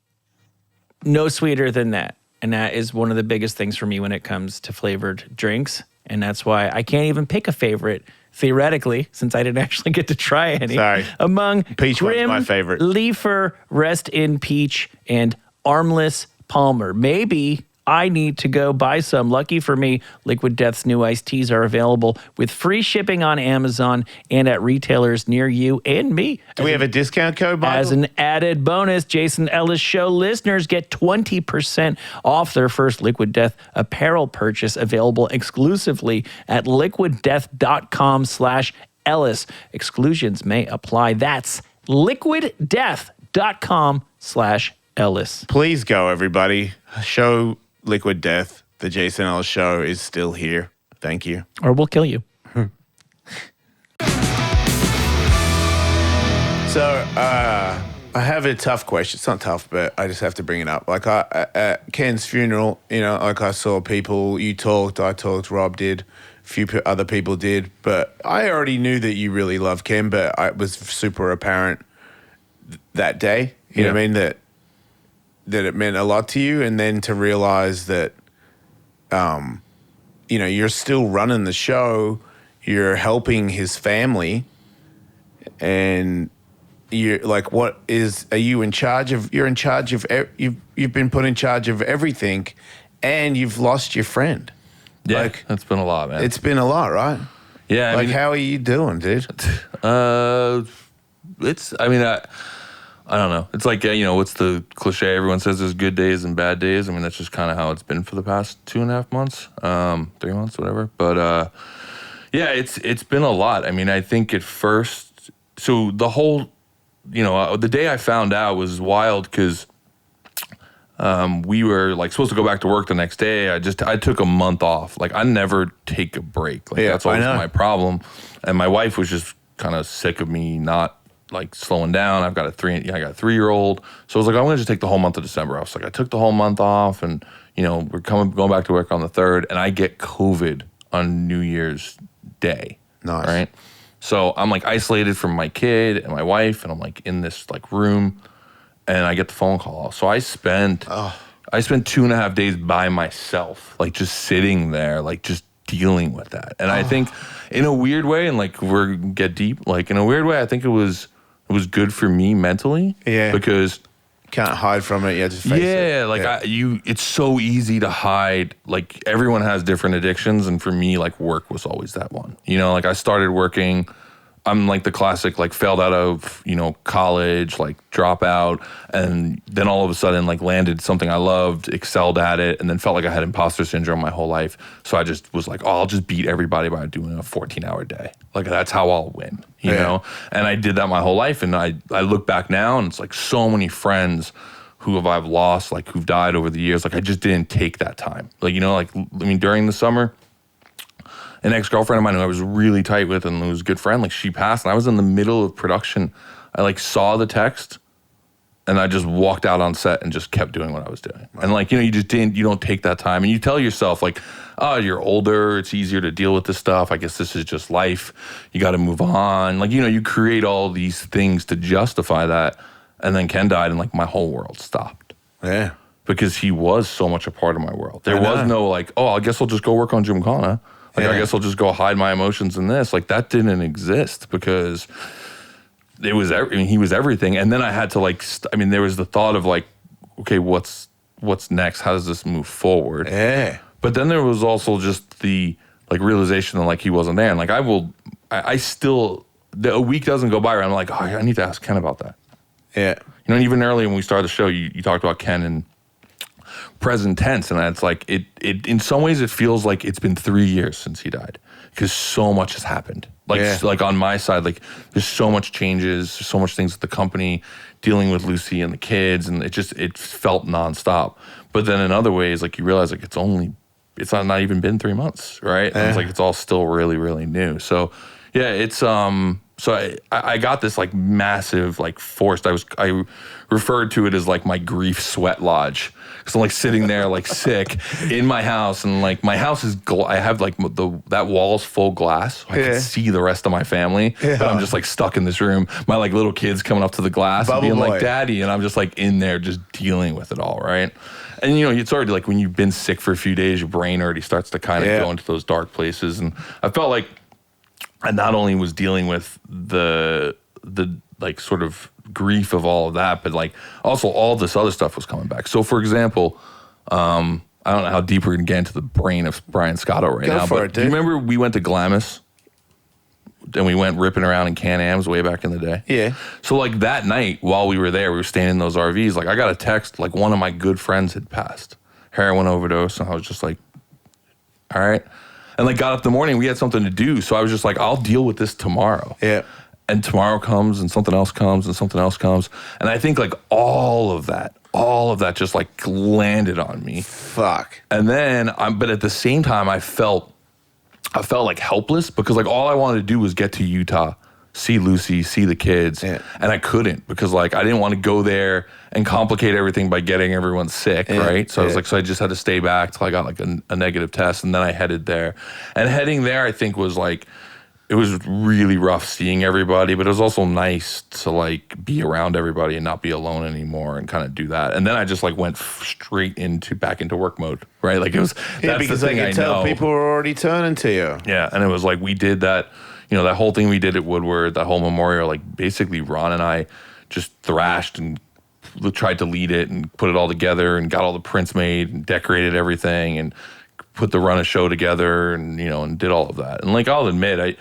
no sweeter than that. And that is one of the biggest things for me when it comes to flavored drinks. And that's why I can't even pick a favorite, theoretically, since I didn't actually get to try any. Sorry. Among Peach one's my favorite. Leafer, Rest in Peach, and Armless Palmer. Maybe I need to go buy some. Lucky for me, Liquid Death's new iced teas are available with free shipping on Amazon and at retailers near you and me. Do we have a discount code, Michael? As an added bonus, Jason Ellis Show listeners get 20% off their first Liquid Death apparel purchase, available exclusively at liquiddeath.com/Ellis. Exclusions may apply. That's liquiddeath.com/Ellis. Please go, everybody. Show Liquid Death. The Jason Ellis Show is still here. Thank you. Or we'll kill you. So, I have a tough question. It's not tough, but I just have to bring it up. Like, at Ken's funeral, like I saw people, you talked, I talked, Rob did, a few other people did, but I already knew that you really loved Ken, but it was super apparent that day, you know what I mean, that it meant a lot to you, and then to realize that, you're still running the show, you're helping his family, and you're like, are you in charge of, you've been put in charge of everything, and you've lost your friend. Yeah, like, that's been a lot, man. It's been a lot, right? Yeah. How are you doing, dude? I don't know. It's like, what's the cliche? Everyone says there's good days and bad days. I mean, that's just kind of how it's been for the past 2.5 months, 3 months, whatever. But, it's been a lot. I mean, I think at first, so the whole, the day I found out was wild because we were like supposed to go back to work the next day. I took a month off. Like, I never take a break. Like, that's always my problem. And my wife was just kind of sick of me not like slowing down. I got a 3-year-old. So I was like, I'm gonna just take the whole month of December. I was like, I took the whole month off, and we're going back to work on the 3rd, and I get COVID on New Year's Day. Nice. Right? So I'm like isolated from my kid and my wife, and I'm like in this like room, and I get the phone call. So I spent 2.5 days by myself, like just sitting there, like just dealing with that. And I think in a weird way, and like we're get deep, like in a weird way, I think it was good for me mentally. Yeah. Because can't hide from it. Yeah, just face it. It's so easy to hide. Like, everyone has different addictions, and for me, like, work was always that one. Like, I started working. I'm like the classic, like, failed out of, college, like, dropout, and then all of a sudden, like, landed something I loved, excelled at it, and then felt like I had imposter syndrome my whole life. So I just was like, I'll just beat everybody by doing a 14-hour day. Like, that's how I'll win, you know? And I did that my whole life, and I look back now, and it's like so many friends I've lost, like, who've died over the years. Like, I just didn't take that time. Like, during the summer, an ex-girlfriend of mine who I was really tight with and who was a good friend, like, she passed, and I was in the middle of production. I like saw the text, and I just walked out on set and just kept doing what I was doing. Wow. And like, you don't take that time, and you tell yourself like, oh, you're older, it's easier to deal with this stuff. I guess this is just life. You got to move on. Like, you create all these things to justify that. And then Ken died, and like my whole world stopped. Yeah. Because he was so much a part of my world. There was no like, oh, I guess I'll just go work on Gymkhana. Like, I guess I'll just go hide my emotions in this. Like, that didn't exist because he was everything. And then I had to like, there was the thought of like, okay, what's next? How does this move forward? Yeah. But then there was also just the like realization that like he wasn't there. And like, I still, a week doesn't go by where I'm like, oh, I need to ask Ken about that. Yeah. And even earlier when we started the show, you talked about Ken and present tense, and it's like it in some ways it feels like it's been 3 years since he died because so much has happened. Like on my side, like there's so much changes, there's so much things with the company, dealing with Lucy and the kids, and it felt nonstop. But then in other ways, like you realize like it's not even been 3 months, right? And it's like it's all still really, really new. So yeah, it's so I got this like massive like forced. I referred to it as like my grief sweat lodge. So I'm like sitting there like sick in my house, and like my house is I have like that wall's full glass. So I can see the rest of my family, but I'm just like stuck in this room. My like little kids coming up to the glass and being like, "Daddy," and I'm just like in there just dealing with it all, right? And it's already like when you've been sick for a few days, your brain already starts to kind of go into those dark places. And I felt like I not only was dealing with the like sort of grief of all of that, but like also all this other stuff was coming back. So for example, I don't know how deep we're going to get into the brain of Brian Scotto right Go now. for But it, do you dude. remember we went to Glamis? And we went ripping around in Can-Ams way back in the day. Yeah. So like that night while we were there, we were staying in those RVs. Like I got a text, like one of my good friends had passed. Heroin overdose. And I was just like, all right. And like got up in the morning, we had something to do. So I was just like, I'll deal with this tomorrow. Yeah. And tomorrow comes and something else comes and something else comes. And I think like all of that just like landed on me. Fuck. And then, but at the same time, I felt like helpless because like all I wanted to do was get to Utah, see Lucy, see the kids. Yeah. And I couldn't because like I didn't want to go there and complicate everything by getting everyone sick, right? So I was like, so I just had to stay back till I got like a negative test. And then I headed there. And heading there, I think was like, it was really rough seeing everybody, but it was also nice to like be around everybody and not be alone anymore and kind of do that. And then I just like went straight back into work mode, right? Like it was, Yeah, that's because the I thing I can tell know. people were already turning to you. Yeah, and it was like we did that, that whole thing we did at Woodward, that whole memorial, like basically Ron and I just thrashed and tried to lead it and put it all together and got all the prints made and decorated everything and put the run of show together and, and did all of that. And like I'll admit,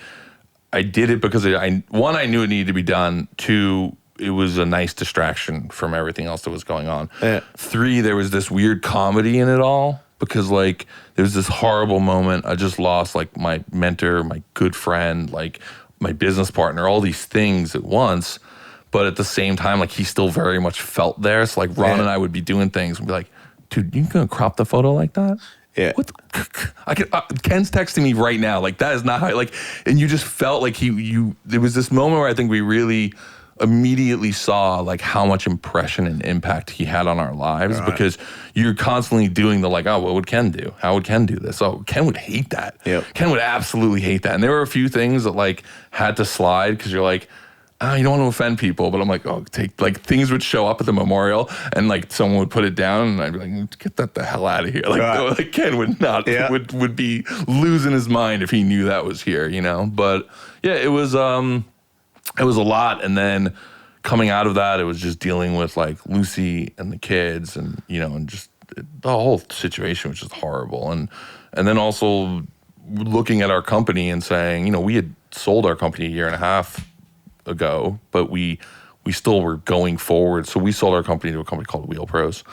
I did it because one, I knew it needed to be done. Two, it was a nice distraction from everything else that was going on. Yeah. 3, there was this weird comedy in it all because like there was this horrible moment. I just lost like my mentor, my good friend, like my business partner, all these things at once. But at the same time, like he still very much felt there. So like Ron and I would be doing things and be like, dude, you gonna crop the photo like that? Yeah. What Ken's texting me right now. Like that is not how and you just felt like there was this moment where I think we really immediately saw like how much impression and impact he had on our lives because you're constantly doing the like, oh, what would Ken do? How would Ken do this? Oh, Ken would hate that. Yep. Ken would absolutely hate that. And there were a few things that like had to slide because you're like, you don't want to offend people, but I'm like, things would show up at the memorial and like someone would put it down and I'd be like, get that the hell out of here. Like Ken would not, would be losing his mind if he knew that was here, But yeah, it was a lot. And then coming out of that, it was just dealing with like Lucy and the kids and, and just the whole situation was just horrible. And then also looking at our company and saying, we had sold our company a year and a half ago, but we still were going forward. So we sold our company to a company called Wheel Pros.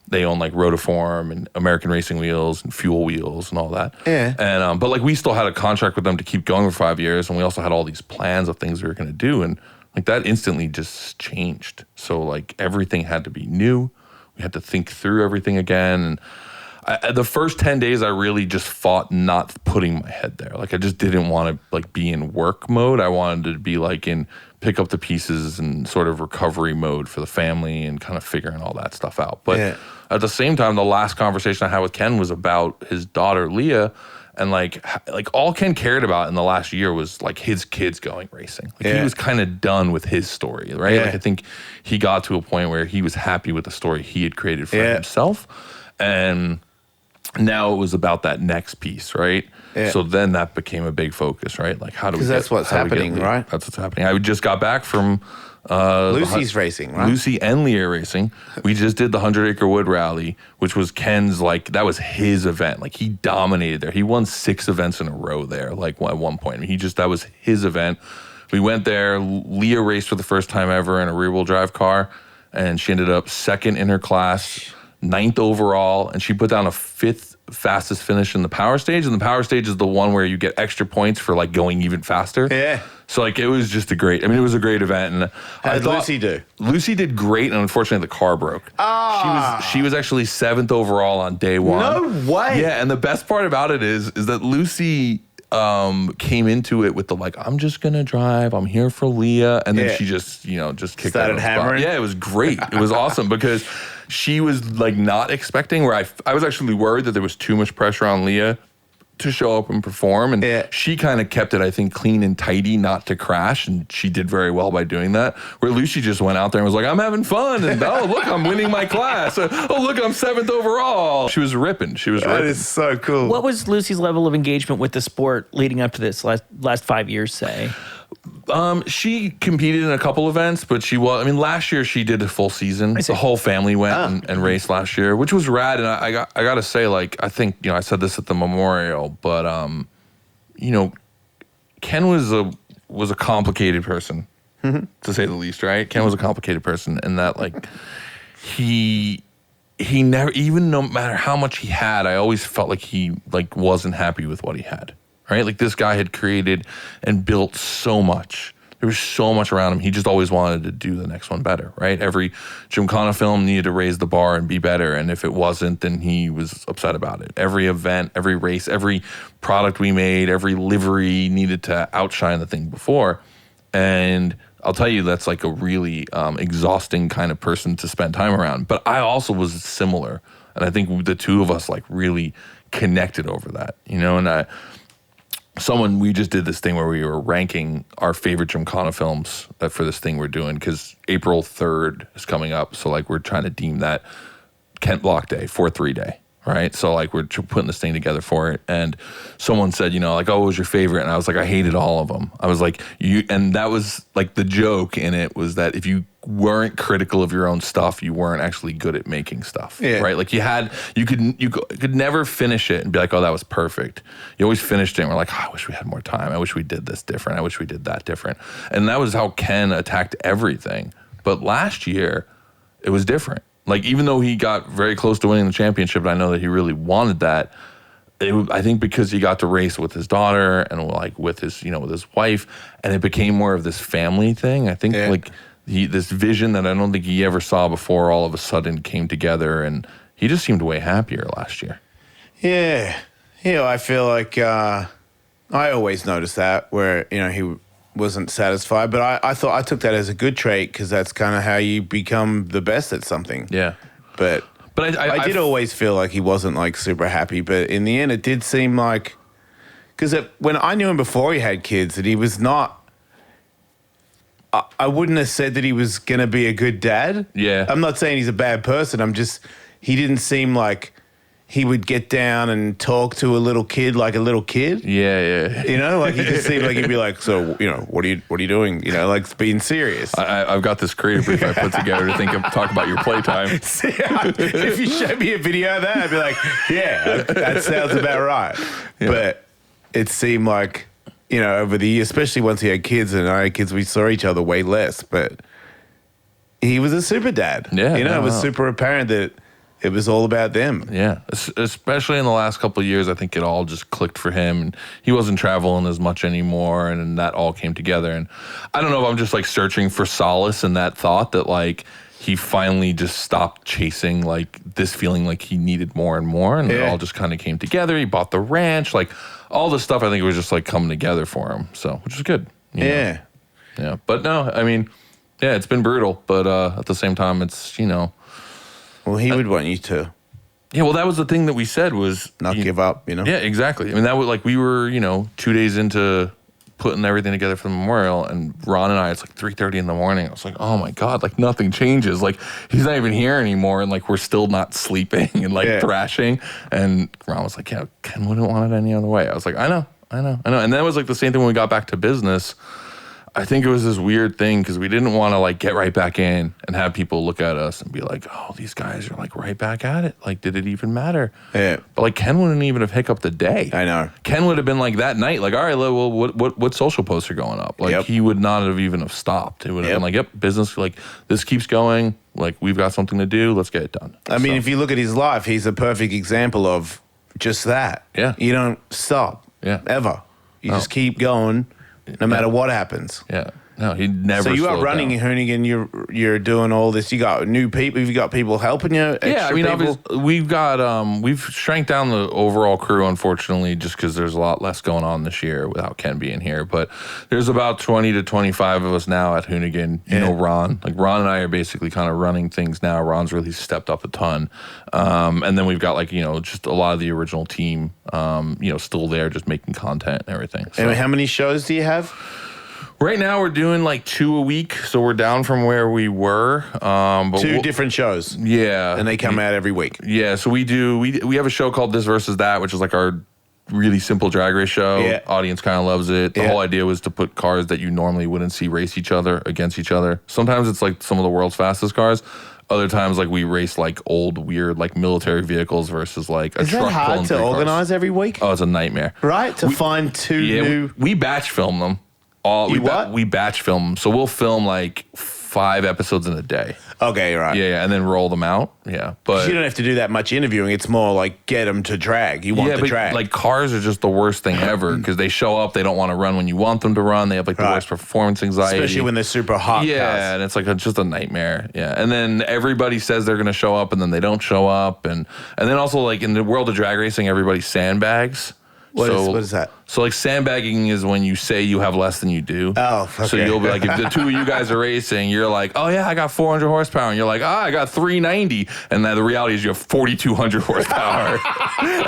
They own like Rotiform and American Racing Wheels and Fuel Wheels and all that. Yeah. And but like we still had a contract with them to keep going for 5 years, and we also had all these plans of things we were going to do, and like that instantly just changed. So like everything had to be new. We had to think through everything again. And the first 10 days, I really just fought not putting my head there. Like I just didn't want to like be in work mode. I wanted to be like in pick up the pieces and sort of recovery mode for the family and kind of figuring all that stuff out. But at the same time, the last conversation I had with Ken was about his daughter, Leah. And like all Ken cared about in the last year was like his kids going racing. Like he was kind of done with his story, right? Like I think he got to a point where he was happy with the story he had created for himself. And now it was about that next piece, right? Yeah. So then that became a big focus, right? Like how do we get... Because that's what's happening, right? That's what's happening. I just got back from... Lucy's racing, right? Lucy and Leah racing. We just did the 100 Acre Wood Rally, which was Ken's, like, that was his event. Like, he dominated there. He won 6 events in a row there, like, at one point. I mean, that was his event. We went there. Leah raced for the first time ever in a rear-wheel drive car, and she ended up 2nd in her class, 9th overall, and she put down a 5th fastest finish in the power stage. And the power stage is the one where you get extra points for, like, going even faster. Yeah. So, like, it was just it was a great event. And How did Lucy do? Lucy did great, and unfortunately, the car broke. She was actually 7th overall on day 1. No way. Yeah, and the best part about it is that Lucy came into it with the, like, I'm just going to drive. I'm here for Leah. And then she just, just kicked started out of the hammering. spot. Yeah, it was great. It was awesome because she was, like, not expecting where I was actually worried that there was too much pressure on Leah to show up and perform, and she kind of kept it, I think, clean and tidy, not to crash, and she did very well by doing that. Where Lucy just went out there and was like, I'm having fun, and oh, look, I'm winning my class. Oh, look, I'm 7th overall. She was ripping. That is so cool. What was Lucy's level of engagement with the sport leading up to this last 5 years, say? She competed in a couple events, but last year she did a full season. The whole family went and raced last year, which was rad. And I got to say, like, I think, I said this at the memorial, but, Ken was a complicated person, to say the least, right? Ken was a complicated person in that, like, he never, even no matter how much he had, I always felt like he, like, wasn't happy with what he had. Right? Like, this guy had created and built so much. There was so much around him. He just always wanted to do the next one better, right? Every Gymkhana film needed to raise the bar and be better. And if it wasn't, then he was upset about it. Every event, every race, every product we made, every livery needed to outshine the thing before. And I'll tell you, that's like a really exhausting kind of person to spend time around. But I also was similar. And I think the two of us, like, really connected over that, and we just did this thing where we were ranking our favorite Gymkhana films for this thing we're doing, because April 3rd is coming up. So, like, we're trying to deem that Kent Block Day, 4-3 day, right? So, like, we're putting this thing together for it. And someone said, like, oh, what was your favorite? And I was like, I hated all of them. I was like, and that was, like, the joke in it was that if you weren't critical of your own stuff, you weren't actually good at making stuff, right? Like, you could never finish it and be like, oh, that was perfect. You always finished it and we're like, oh, I wish we had more time. I wish we did this different. I wish we did that different. And that was how Ken attacked everything. But last year, it was different. Like, even though he got very close to winning the championship, and I know that he really wanted that, I think because he got to race with his daughter and, like, with his wife, and it became more of this family thing. I think like this vision that I don't think he ever saw before all of a sudden came together, and he just seemed way happier last year. Yeah. I feel like I always notice that where, he wasn't satisfied, but I thought I took that as a good trait, because that's kind of how you become the best at something. Yeah. But I did always feel like he wasn't, like, super happy, but in the end it did seem like, because when I knew him before he had kids, that he was not, I wouldn't have said that he was going to be a good dad. Yeah. I'm not saying he's a bad person. He didn't seem like he would get down and talk to a little kid like a little kid. Yeah. Like, he just seemed like he'd be like, so, what are you doing? Like, being serious. I've got this creative brief I put together to talk about your playtime. If you showed me a video of that, I'd be like, yeah, that sounds about right. Yeah. But it seemed like, over the years, especially once he had kids and I had kids, we saw each other way less. But he was a super dad. Yeah. It was super apparent that it was all about them. Yeah, especially in the last couple of years, I think it all just clicked for him. And he wasn't traveling as much anymore, and that all came together. And I don't know if I'm just, like, searching for solace in that thought that, like, he finally just stopped chasing, like, this feeling like he needed more and more, and it all just kind of came together. He bought the ranch, like, all this stuff. I think it was just, like, coming together for him. So, which is good. Yeah. Yeah, but no, I mean, yeah, it's been brutal, but at the same time, it's Well, he would want you to. Yeah, well, that was the thing that we said was not give up, Yeah, exactly. I mean, that was like we were, 2 days into putting everything together for the memorial, and Ron and I, it's like 3:30 in the morning. I was like, oh my God, like, nothing changes. Like, he's not even here anymore, and, like, we're still not sleeping and, like, thrashing. And Ron was like, yeah, Ken wouldn't want it any other way. I was like, I know. And that was, like, the same thing when we got back to business. I think it was this weird thing because we didn't want to, like, get right back in and have people look at us and be like, oh, these guys are, like, right back at it. Like, did it even matter? Yeah. But, like, Ken wouldn't even have hiccuped the day. I know. Ken would have been like that night, like, all right, well, what social posts are going up? Like, he would not have even have stopped. It would have been like, yep, business, like, this keeps going. Like, we've got something to do. Let's get it done. I mean, if you look at his life, he's a perfect example of just that. Yeah. You don't stop. Yeah. Ever. You just keep going no matter what happens. Yeah. No, he never. So you are running down. Hoonigan. You're doing all this. You got new people. You've got people helping you. Yeah, I mean, we've got we've shrank down the overall crew, unfortunately, just because there's a lot less going on this year without Ken being here. But there's about 20 to 25 of us now at Hoonigan. You know, Ron and I are basically kind of running things now. Ron's really stepped up a ton, and then we've got just a lot of the original team, still there, just making content and everything. So. And how many shows do you have? Right now we're doing like 2 a week, so we're down from where we were. But 2 different shows. Yeah. And they come out every week. Yeah, so we have a show called This Versus That, which is like our really simple drag race show. Yeah. Audience kind of loves it. The whole idea was to put cars that you normally wouldn't see race each other against each other. Sometimes it's like some of the world's fastest cars. Other times, like we race like old, weird, like military vehicles versus like a Is truck. that hard pulling to 3 cars. organize every week? Oh, it's a nightmare. Right? To find two new. We batch film them. We batch film them. So we'll film like 5 episodes in a day. Okay, right. Yeah, and then roll them out. Yeah, but You don't have to do that much interviewing. It's more like get them to drag. You want the but drag. like cars are just the worst thing ever because they show up, they don't want to run when you want them to run. They have like the worst performance anxiety, Especially when they're super hot cars. and it's like just a nightmare. Yeah, and then everybody says they're going to show up, and then they don't show up, and then also like in the world of drag racing, everybody sandbags. What is that? So like sandbagging is when you say you have less than you do. Oh, okay. So you'll be like, if the two of you guys are racing, you're like, oh yeah, I got 400 horsepower, and you're like, I got 390, and then the reality is you have 4,200 horsepower.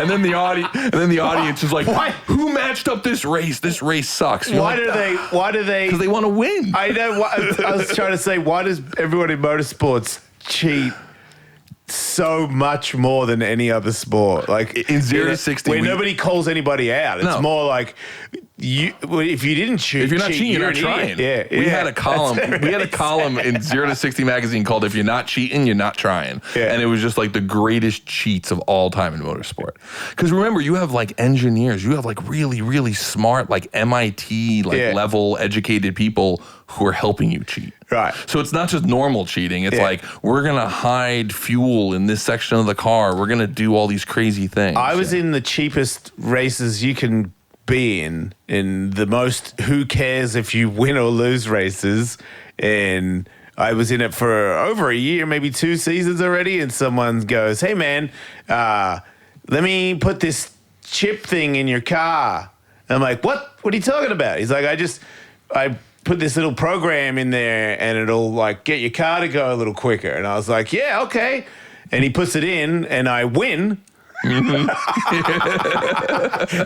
and then the audience is like, Why? who matched up this race? This race sucks. You're Why like, do they? Because they want to win. I know. I was trying to say, why does everyone in motorsports cheat so much more than any other sport? Like In 0 to 60, where nobody calls anybody out. It's No. more like if you didn't cheat, If you're not cheating, you're not an trying. idiot. Yeah, we yeah. had a column. That's We had a column in 0 to 60 magazine called "If You're Not Cheating, You're Not Trying," Yeah. and it was just like the greatest cheats of all time in motorsport. Because remember, you have like engineers, you have like really, really smart, like MIT level educated people who are helping you cheat. Right. So it's not just normal cheating. It's like we're gonna hide fuel in this section of the car. We're gonna do all these crazy things. I was in the cheapest races you can be in the most who cares if you win or lose races, and I was in it for over a year, maybe 2 seasons already, and someone goes, hey man, let me put this chip thing in your car. And I'm like, what are you talking about? He's like, I put this little program in there and it'll like get your car to go a little quicker. And I was like, yeah, okay. And he puts it in and I win. Like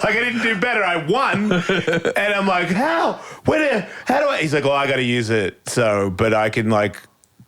I didn't do better. I won. And I'm like, how? How do I? He's like, well, I got to use it. But I can like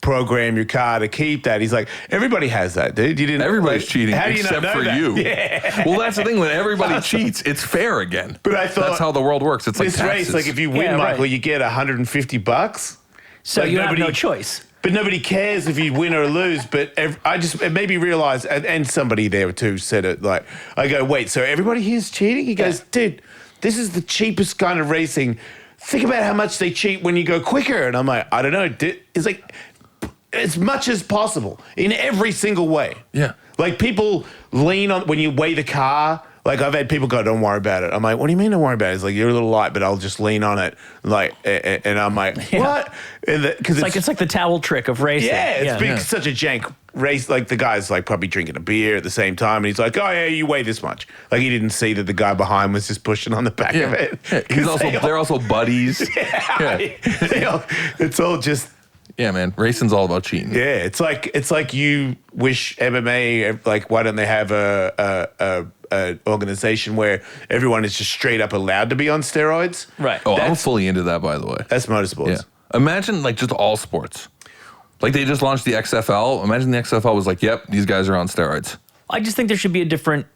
program your car to keep that. He's like, everybody has that, dude. You didn't. Everybody's cheating how do you except not know for that? you. Yeah. Well, that's the thing. When everybody cheats, it's fair again. But I thought that's how the world works. It's like this taxes. race, like if you win, Yeah, right. Michael, you get $150. So Like you have nobody- no choice. But nobody cares if you win or lose. But it made me realize, and somebody there too said it. Like I go, wait, so everybody here's cheating? He goes, dude, this is the cheapest kind of racing. Think about how much they cheat when you go quicker. And I'm like, I don't know. It's like as much as possible in every single way. Yeah. Like people lean on when you weigh the car. Like I've had people go, don't worry about it. I'm like, what do you mean don't worry about it? It's like, you're a little light, but I'll just lean on it. Like, and I'm like, what? Because It's like the towel trick of racing. yeah, it's been such a jank race. Like the guy's like probably drinking a beer at the same time, and he's like, "Oh yeah, you weigh this much." Like he didn't see that the guy behind was just pushing on the back of it. Yeah. They're also buddies. It's all just Yeah, man. Racing's all about cheating. yeah. It's like you wish MMA like why don't they have a organization where everyone is just straight up allowed to be on steroids? Right. Oh, I'm fully into that, by the way. That's motorsports. Yeah. Imagine like just all sports. Like they just launched the XFL. Imagine the XFL was like, yep, these guys are on steroids. I just think there should be a different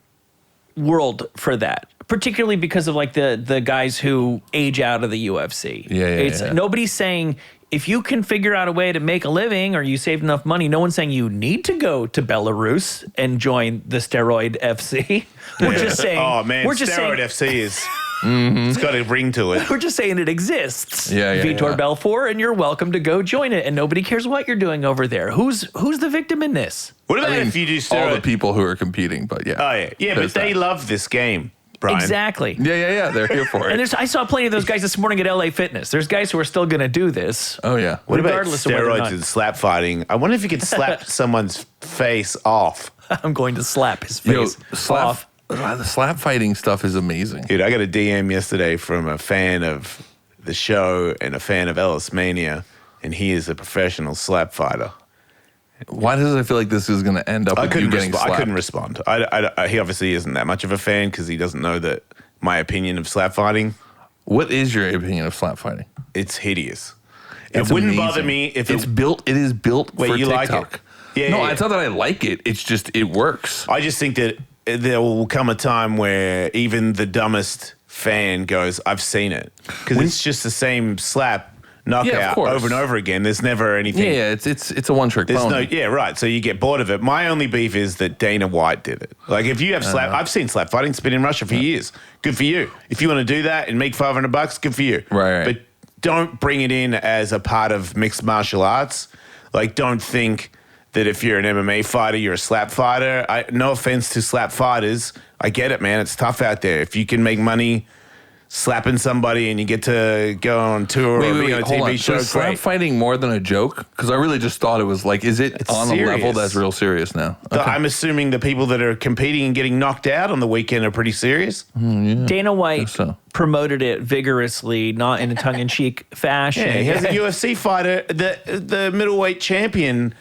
world for that, particularly because of like the guys who age out of the UFC. Yeah. Nobody's saying if you can figure out a way to make a living or you save enough money, no one's saying you need to go to Belarus and join the steroid FC. We're just saying. Oh man, we're just steroid saying, FC is it's got a ring to it. We're just saying it exists. Yeah, Vitor Belfort, and you're welcome to go join it. And nobody cares what you're doing over there. Who's the victim in this? What about if you do steroid? all the people who are competing, but yeah. Oh yeah, but There's they that. love this game, Brian. Exactly. Yeah. They're here for And it. I saw plenty of those guys this morning at LA Fitness. There's guys who are still going to do this. Oh yeah. What about regardless of whether or steroids not- and slap fighting? I wonder if you could slap someone's face off. I'm going to slap his Yo, face slap. off. The slap fighting stuff is amazing. Dude, I got a DM yesterday from a fan of the show and a fan of Ellis Mania, and he is a professional slap fighter. Why does it feel like this is going to end up with you getting slapped? I couldn't respond. He obviously isn't that much of a fan because he doesn't know that my opinion of slap fighting. What is your opinion of slap fighting? It's hideous. It's it wouldn't amazing. bother me if It is built Wait, for you like TikTok. it? Yeah, no, yeah. it's not that I like it. It's just it works. I just think that there will come a time where even the dumbest fan goes, I've seen it. Because it's just the same slap knockout over and over again. There's never anything. Yeah, it's a one-trick pony. Right. So you get bored of it. My only beef is that Dana White did it. Like if you have I've seen slap fighting. It's been in Russia for years. Good for you. If you want to do that and make $500, good for you. Right. But don't bring it in as a part of mixed martial arts. Like don't think that if you're an MMA fighter, you're a slap fighter. No offense to slap fighters. I get it, man. It's tough out there. If you can make money slapping somebody and you get to go on tour or be on a TV show, so is slap fighting more than a joke? Because I really just thought it was like, is it on a level that's real serious now? Okay. I'm assuming the people that are competing and getting knocked out on the weekend are pretty serious. Dana White promoted it vigorously, not in a tongue-in-cheek fashion. Yeah, he has a UFC fighter, the middleweight champion,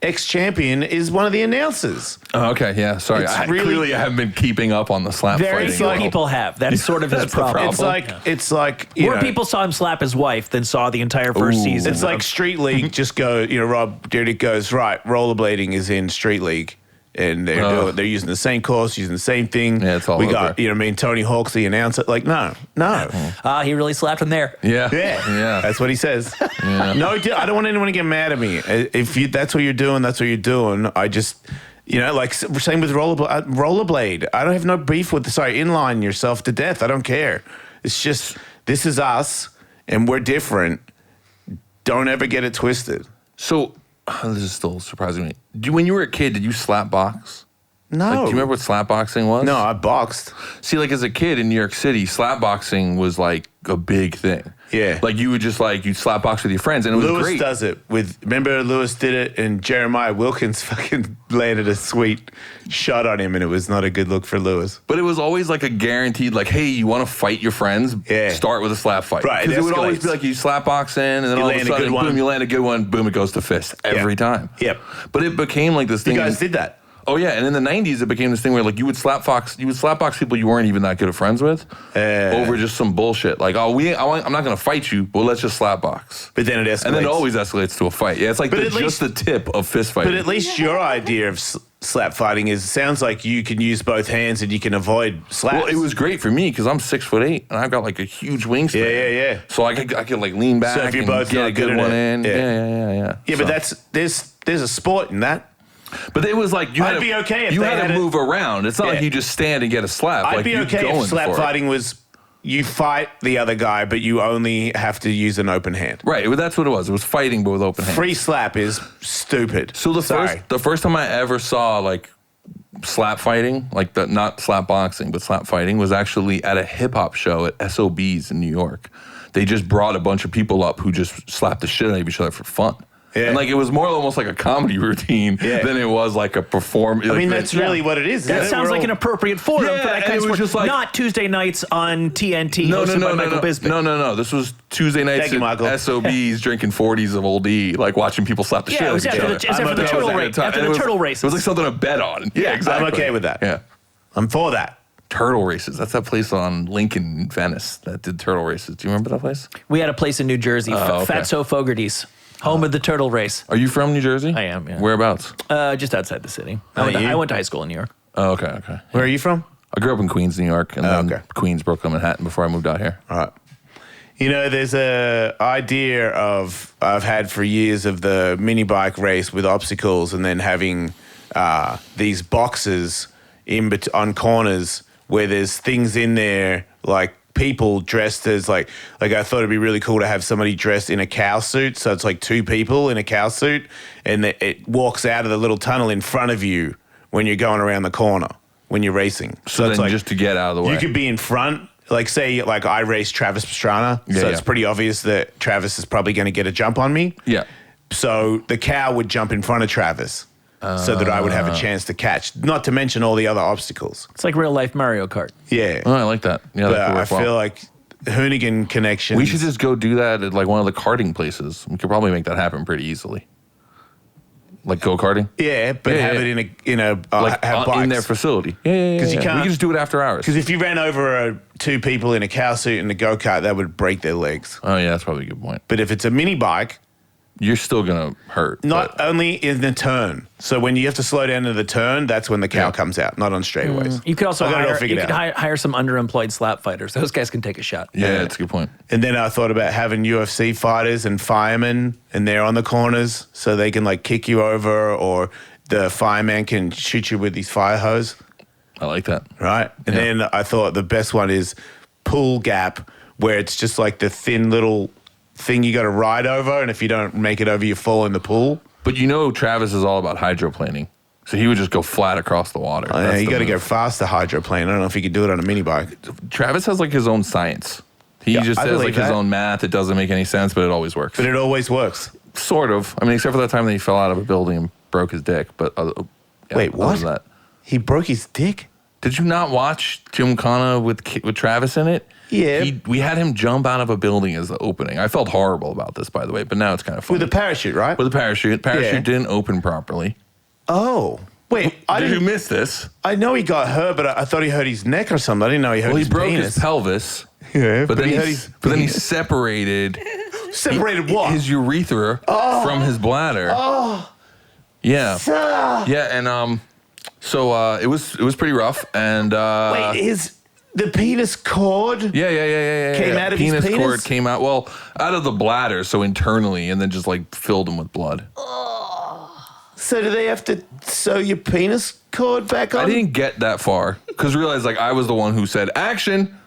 ex-champion, is one of the announcers. Oh, okay, yeah, sorry. I haven't been keeping up on the slap fighting. Very few people have. That's sort of his problem. It's like more people saw him slap his wife than saw the entire first season. It's like Street League. Just go, Rob Dyrdek goes, right, rollerblading is in Street League. And they're using the same course, using the same thing. Yeah, it's all over. Got, Tony Hawk's the announcer. Like, no. He really slapped him there. Yeah. That's what he says. Yeah. No, I don't want anyone to get mad at me. If that's what you're doing, that's what you're doing. I just, like same with rollerblade. I don't have no beef with, inline yourself to death. I don't care. It's just, this is us, and we're different. Don't ever get it twisted. So, this is still surprising me. When you were a kid, did you slap box? No. Do you remember what slap boxing was? No, I boxed. See, as a kid in New York City, slap boxing was like a big thing. Yeah. Like you would just you'd slap box with your friends, and it was Lewis great. does it remember Lewis did it, and Jeremiah Wilkins fucking landed a sweet shot on him, and it was not a good look for Lewis. But it was always like a guaranteed, hey, you want to fight your friends? Yeah. Start with a slap fight. Right. Because it would always be you slap box in, and then all of a sudden, boom, you land a good one, boom, it goes to fist every time. Yep. But it became this thing. You guys did that. Oh yeah, and in the '90s, it became this thing where you would slap box people you weren't even that good of friends with over just some bullshit. I'm not gonna fight you, but let's just slap box. But then it escalates, and then it always escalates to a fight. Yeah, it's just the tip of fist fighting. But at least your idea of slap fighting sounds like you can use both hands and you can avoid slaps. Well, it was great for me because I'm 6'8" and I've got a huge wingspan. Yeah. So I could lean back. So if you're both get a good one in. Yeah. So. But there's a sport in that. But it was you had I'd be okay if you they had to move around. It's not like you just stand and get a slap. I'd be okay if slap fighting was you fight the other guy, but you only have to use an open hand. Right. Well, that's what it was. It was fighting, but with open hands. Free slap is stupid. So the first time I ever saw slap fighting, not slap boxing, but slap fighting, was actually at a hip hop show at SOB's in New York. They just brought a bunch of people up who just slapped the shit out of each other for fun. Yeah. And it was more almost like a comedy routine than it was a performance. I mean, that's really what it is. That sounds like an appropriate forum for that kind of sport. Just not Tuesday nights on TNT hosted by Michael Bisping. No. This was Tuesday nights at SOBs drinking 40s of Old E, watching people slap the shit out of each other. After the turtle race. After the turtle races. It was something to bet on. Yeah, exactly. I'm okay with that. Yeah. I'm for that. Turtle races. That's that place on Lincoln, Venice that did turtle races. Do you remember that place? We had a place in New Jersey, Fatso Fogarty's. Home of the turtle race. Are you from New Jersey? I am, yeah. Whereabouts? Just outside the city. I went to high school in New York. Oh, okay. Where are you from? I grew up in Queens, New York, and then Queens, Brooklyn, Manhattan before I moved out here. All right. There's a idea I've had for years of the mini bike race with obstacles and then having these boxes on corners where there's things in there people dressed as I thought it'd be really cool to have somebody dressed in a cow suit. So it's two people in a cow suit, and it walks out of the little tunnel in front of you when you're going around the corner when you're racing. So it's just to get out of the way. You could be in front. Say I race Travis Pastrana, it's pretty obvious that Travis is probably going to get a jump on me. Yeah. So the cow would jump in front of Travis. So that I would have a chance to catch, not to mention all the other obstacles. It's like real life Mario Kart. Yeah. Oh, I like that. Yeah, that I feel like Hoonigan connection. We should just go do that at one of the karting places. We could probably make that happen pretty easily. Go-karting? Yeah, but have it have bikes. In their facility. Yeah. Because you can't. We can just do it after hours. Because if you ran over two people in a cow suit and a go-kart, that would break their legs. Oh, yeah, that's probably a good point. But if it's a mini bike, you're still gonna hurt. Not only in the turn. So when you have to slow down in the turn, that's when the cow comes out, not on straightaways. You could also I got it all hire, figured you could out. hire some underemployed slap fighters. Those guys can take a shot. Yeah, that's a good point. And then I thought about having UFC fighters and firemen, and they're on the corners so they can like kick you over, or the fireman can shoot you with his fire hose, I like that. right? And then I thought the best one is pool gap, where it's just like the thin little thing you got to ride over, and if you don't make it over, you fall in the pool. But you know, Travis is all about hydroplaning, so he would just go flat across the water. Yeah, That's you the got to go move. faster hydroplane. I don't know if you could do it on a mini bike. Travis has like his own science. He Yeah, just I says like believe his that. own math. It doesn't make any sense, but it always works. But it always works. Sort of. I mean, except for that time that he fell out of a building and broke his dick. But Wait, other what? than that. He broke his dick? Did you not watch Gymkhana with Travis in it? Yeah. We had him jump out of a building as the opening. I felt horrible about this, by the way, but now it's kind of funny. With a parachute, right? With a parachute. Parachute Yeah. didn't open properly. Oh. Wait, I Did you didn't. miss this? I know he got hurt, but I thought he hurt his neck or something. I didn't know he hurt Well, he his broke penis. his pelvis. Yeah, But then he he, hurt his but then he separated separated what? his urethra from his bladder. Oh. Yeah. Yeah, and so it was pretty rough, and Wait, the penis cord? yeah. Came out of his penis penis? cord came out, well, out of the bladder, so internally, and then just like filled him with blood. So do they have to sew your penis cord back on? I didn't get that far because realized like I was the one who said action,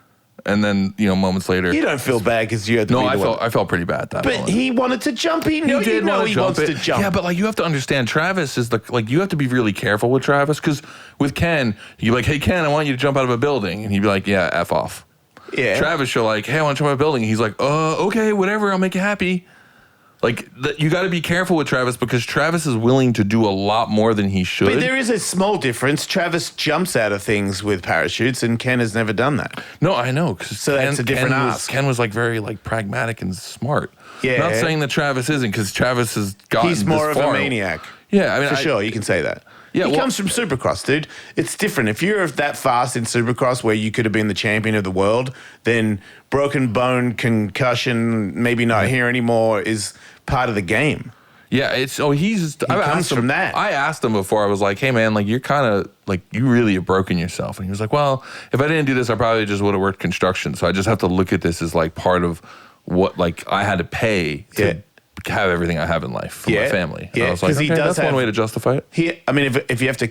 and then moments later. You don't feel bad because you had to No, be I the one. felt pretty bad that But moment. he wanted to jump. He wanna wants it. to jump. Yeah, but like you have to understand, Travis is you have to be really careful with Travis because with Ken, you're like, hey Ken, I want you to jump out of a building, and he'd be like, yeah, F off. Yeah. Travis, you're like, hey, I want to jump out of a building. He's like, okay, whatever, I'll make you happy. Like you got to be careful with Travis because Travis is willing to do a lot more than he should. But there is a small difference. Travis jumps out of things with parachutes, and Ken has never done that. No, I know. Cause So that's a different ask. Ken was like very like pragmatic and smart. Yeah. Not saying that Travis isn't, because Travis has gotten He's more this of far. a maniac. Yeah, I mean, For sure, you can say that. Yeah, he well- comes from Supercross, dude. It's different. If you're that fast in Supercross where you could have been the champion of the world, then broken bone, concussion, maybe not here anymore is part of the game. Yeah, he comes from that. I asked him before. I was like, "Hey, man, like you're kind of like you really have broken yourself." And he was like, "Well, if I didn't do this, I probably just would have worked construction. So I just have to look at this as like part of what like I had to pay to have everything I have in life for my family." And Yeah, I was like, 'cause he okay, does that's one have- way to justify it. I mean, if you have to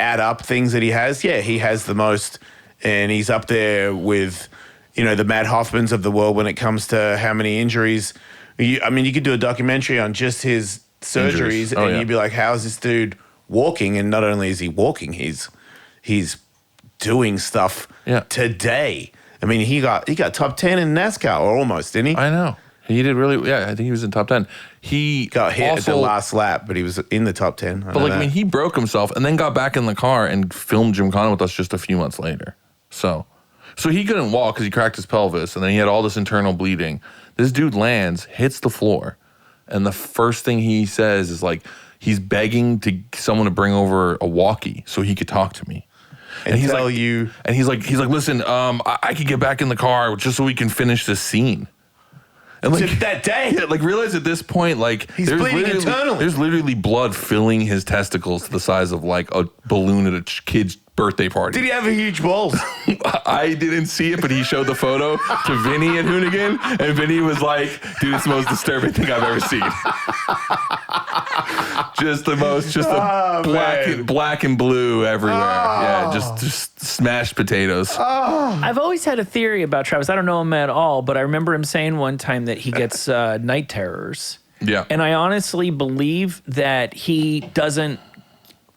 add up things that he has, he has the most, and he's up there with, the Matt Hoffmans of the world when it comes to how many injuries. You could do a documentary on just his surgeries, Injuries. Oh, and yeah. you'd be like, "How's this dude walking?" And not only is he walking, he's doing stuff today. I mean, he got top 10 in NASCAR, or almost, didn't he? I know he did really. Yeah, I think he was in top 10. He Got hit also, at the last lap, but he was in the top 10. But like, I mean, he broke himself and then got back in the car and filmed Gymkhana with us just a few months later. So he couldn't walk because he cracked his pelvis, and then he had all this internal bleeding. This dude lands, hits the floor, and the first thing he says is like he's begging someone to bring over a walkie so he could talk to me. and he's tell like, you. And he's like, listen, I could get back in the car just so we can finish this scene. And like that day? yeah, like realize at this point, like He's bleeding internally. There's literally blood filling his testicles to the size of like a balloon at a kid's birthday party. Did he have a huge balls? I didn't see it, but he showed the photo to Vinny at Hoonigan, and Vinny was like, dude, it's the most disturbing thing I've ever seen. Black and blue everywhere. Yeah, just smashed potatoes. I've always had a theory about Travis. I don't know him at all, but I remember him saying one time that he gets night terrors. Yeah. And I honestly believe that he doesn't,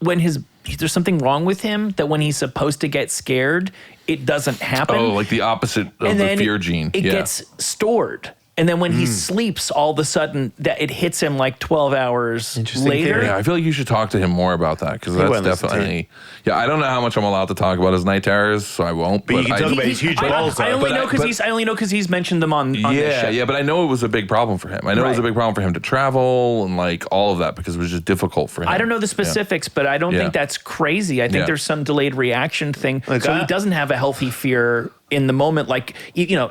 there's something wrong with him, that when he's supposed to get scared, it doesn't happen. Oh, like the opposite of the fear gene. It gets stored. And then when he sleeps, all of a sudden that it hits him like 12 hours Interesting later. theory. Yeah, I feel like you should talk to him more about that, because that's won't listen to definitely. Yeah, I don't know how much I'm allowed to talk about his night terrors, so I won't. But you can talk about his huge balls. I only though. know because he's mentioned them on this show. Yeah, but I know it was a big problem for him. I know it was a Right. big problem for him to travel and like all of that, because it was just difficult for him. I don't know the specifics, but I don't Yeah. think that's crazy. I think Yeah. there's some delayed reaction thing. Like, So he doesn't have a healthy fear in the moment, like,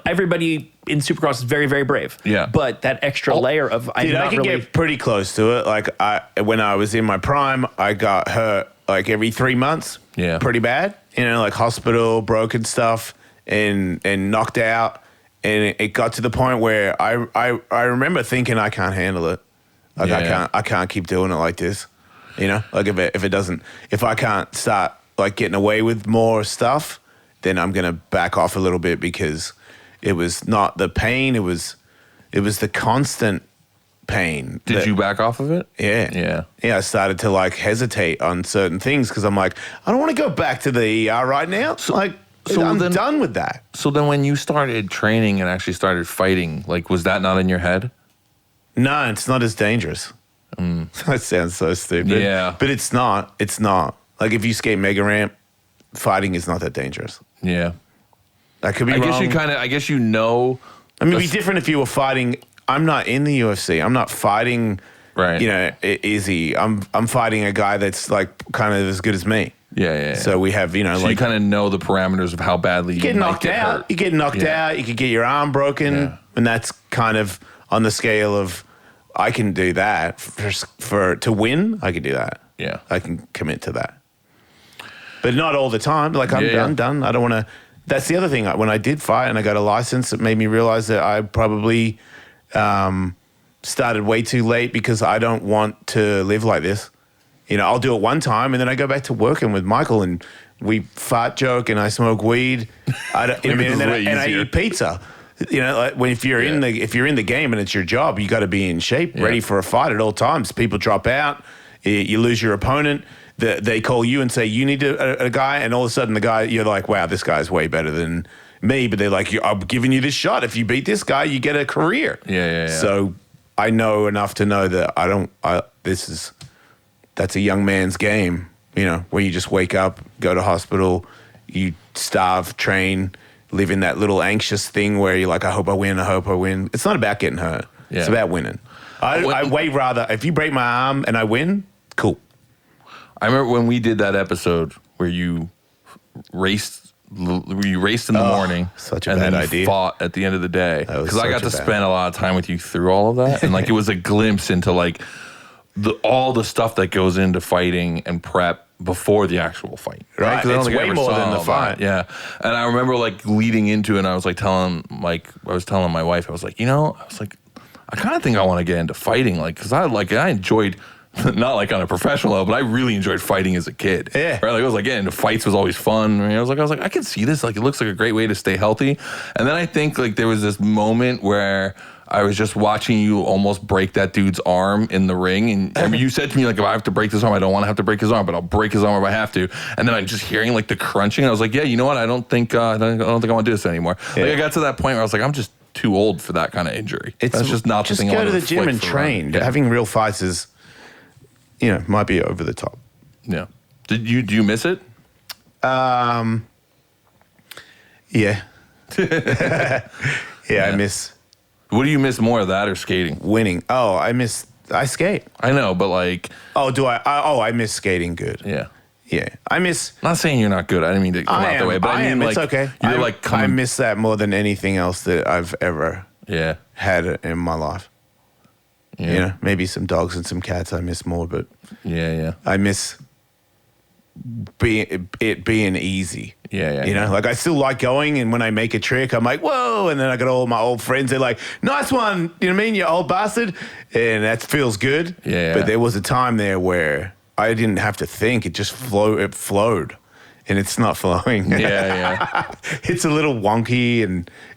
everybody in Supercross is very, very brave. Yeah. But that extra layer of I'm Dude, I not can really. get pretty close to it. Like when I was in my prime, I got hurt like every 3 months. Yeah. Pretty bad. Like hospital, broken stuff, and knocked out. And it got to the point where I remember thinking I can't handle it. Like I can't keep doing it like this. Like if I can't start like getting away with more stuff, then I'm gonna back off a little bit, because it was not the pain, it was the constant pain. Did you back off of it? Yeah. I started to like hesitate on certain things, because I'm like, I don't want to go back to the ER right now. I'm done with that. So then when you started training and actually started fighting, like, was that not in your head? No, it's not as dangerous. That sounds so stupid. Yeah. But it's not. It's not. Like if you skate mega ramp, fighting is not that dangerous. Yeah. I could be wrong. I guess you know. I mean, it'd be different if you were fighting. I'm not in the UFC. I'm not fighting, Right. Izzy. I'm fighting a guy that's like kind of as good as me. Yeah. So we have, So like you kind of know the parameters of how badly you get might knocked get out. hurt. You get knocked out. You could get your arm broken, Yeah. and that's kind of on the scale of I can do that to win. I can do that. Yeah. I can commit to that, but not all the time. Like I'm done. I don't want to. That's the other thing. When I did fight and I got a license, it made me realize that I probably started way too late, because I don't want to live like this. I'll do it one time and then I go back to working with Michael and we fart joke and I smoke weed. And I eat pizza. Like if you're in the game and it's your job, you got to be in shape, ready for a fight at all times. People drop out, you lose your opponent. They call you and say you need a guy, and all of a sudden the guy, you're like, wow, this guy's way better than me. But they're like, I'm giving you this shot. If you beat this guy, you get a career. Yeah. So I know enough to know that that's a young man's game. Where you just wake up, go to hospital, you starve, train, live in that little anxious thing where you're like, I hope I win. It's not about getting hurt. Yeah. It's about winning. I way rather, if you break my arm and I win, cool. I remember when we did that episode where you raced in the morning. Such a and bad then idea. Fought at the end of the day. Because I got to such a bad- spend a lot of time with you through all of that. And like it was a glimpse into like all the stuff that goes into fighting and prep before the actual fight. Right. 'Cause I don't It's think I way ever more saw than the all fight. that. Yeah. And I remember like leading into it and I was like telling my wife, I was like, I kind of think I want to get into fighting. Like, cause I enjoyed, not like on a professional level, but I really enjoyed fighting as a kid. Yeah. Right. Like I was like, getting into fights was always fun. I was like, I can see this. Like, it looks like a great way to stay healthy. And then I think like there was this moment where I was just watching you almost break that dude's arm in the ring. And I mean, you said to me, like, if I have to break this arm, I don't want to have to break his arm, but I'll break his arm if I have to. And then I just hearing like the crunching. I was like, yeah, you know what? I don't think I want to do this anymore. Yeah. Like I got to that point where I was like, I'm just too old for that kind of injury. That's just not the thing I go want to the gym and inflict for train. Yeah. Having real fights is, might be over the top. Yeah. Do you miss it? Yeah. I miss What do you miss more, that or skating? winning. Oh, I skate. I know, but like, Oh, do I? I miss skating good. yeah. Yeah. I miss. Not saying you're not good. I didn't mean to come out that way, but I mean, am. like, It's okay. You're like I coming. miss that more than anything else that I've ever Yeah. had in my life. Yeah. Maybe some dogs and some cats I miss more, but Yeah. I miss being easy. Yeah. Like I still like going, and when I make a trick, I'm like, whoa, and then I got all my old friends, they're like, nice one, you know what I mean, you old bastard, and that feels good. Yeah. But there was a time there where I didn't have to think, it just flowed, and it's not flowing. Yeah. It's a little wonky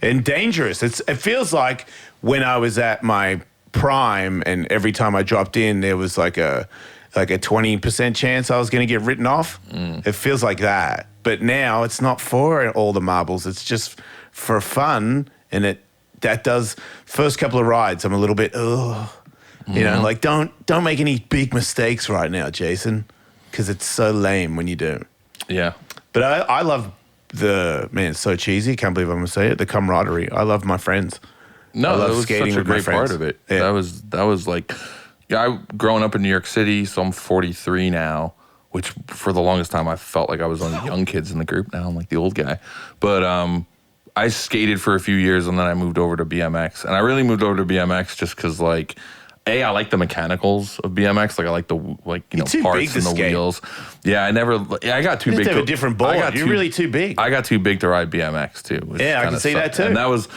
and dangerous. It feels like when I was at my prime, and every time I dropped in, there was like a 20% chance I was going to get written off. It feels like that. But now it's not for all the marbles. It's just for fun. And that does first couple of rides. I'm a little bit, like don't make any big mistakes right now, Jason, because it's so lame when you do. Yeah. But I love it's so cheesy. I can't believe I'm going to say it. The camaraderie. I love my friends. No, I love that was skating such a with my great part friends. of it. Yeah. That was like, growing up in New York City, so I'm 43 now, which for the longest time I felt like I was one of the young kids in the group. Now I'm like the old guy. But I skated for a few years and then I moved over to BMX. And I really moved over to BMX just because, like, I like the mechanicals of BMX. Like, I like the too parts big to and the skate. wheels. Yeah, I got too You big. have a different board. You're really too big. I got too big to ride BMX too. Which Yeah, I kinda can see that sucked. too. And that was,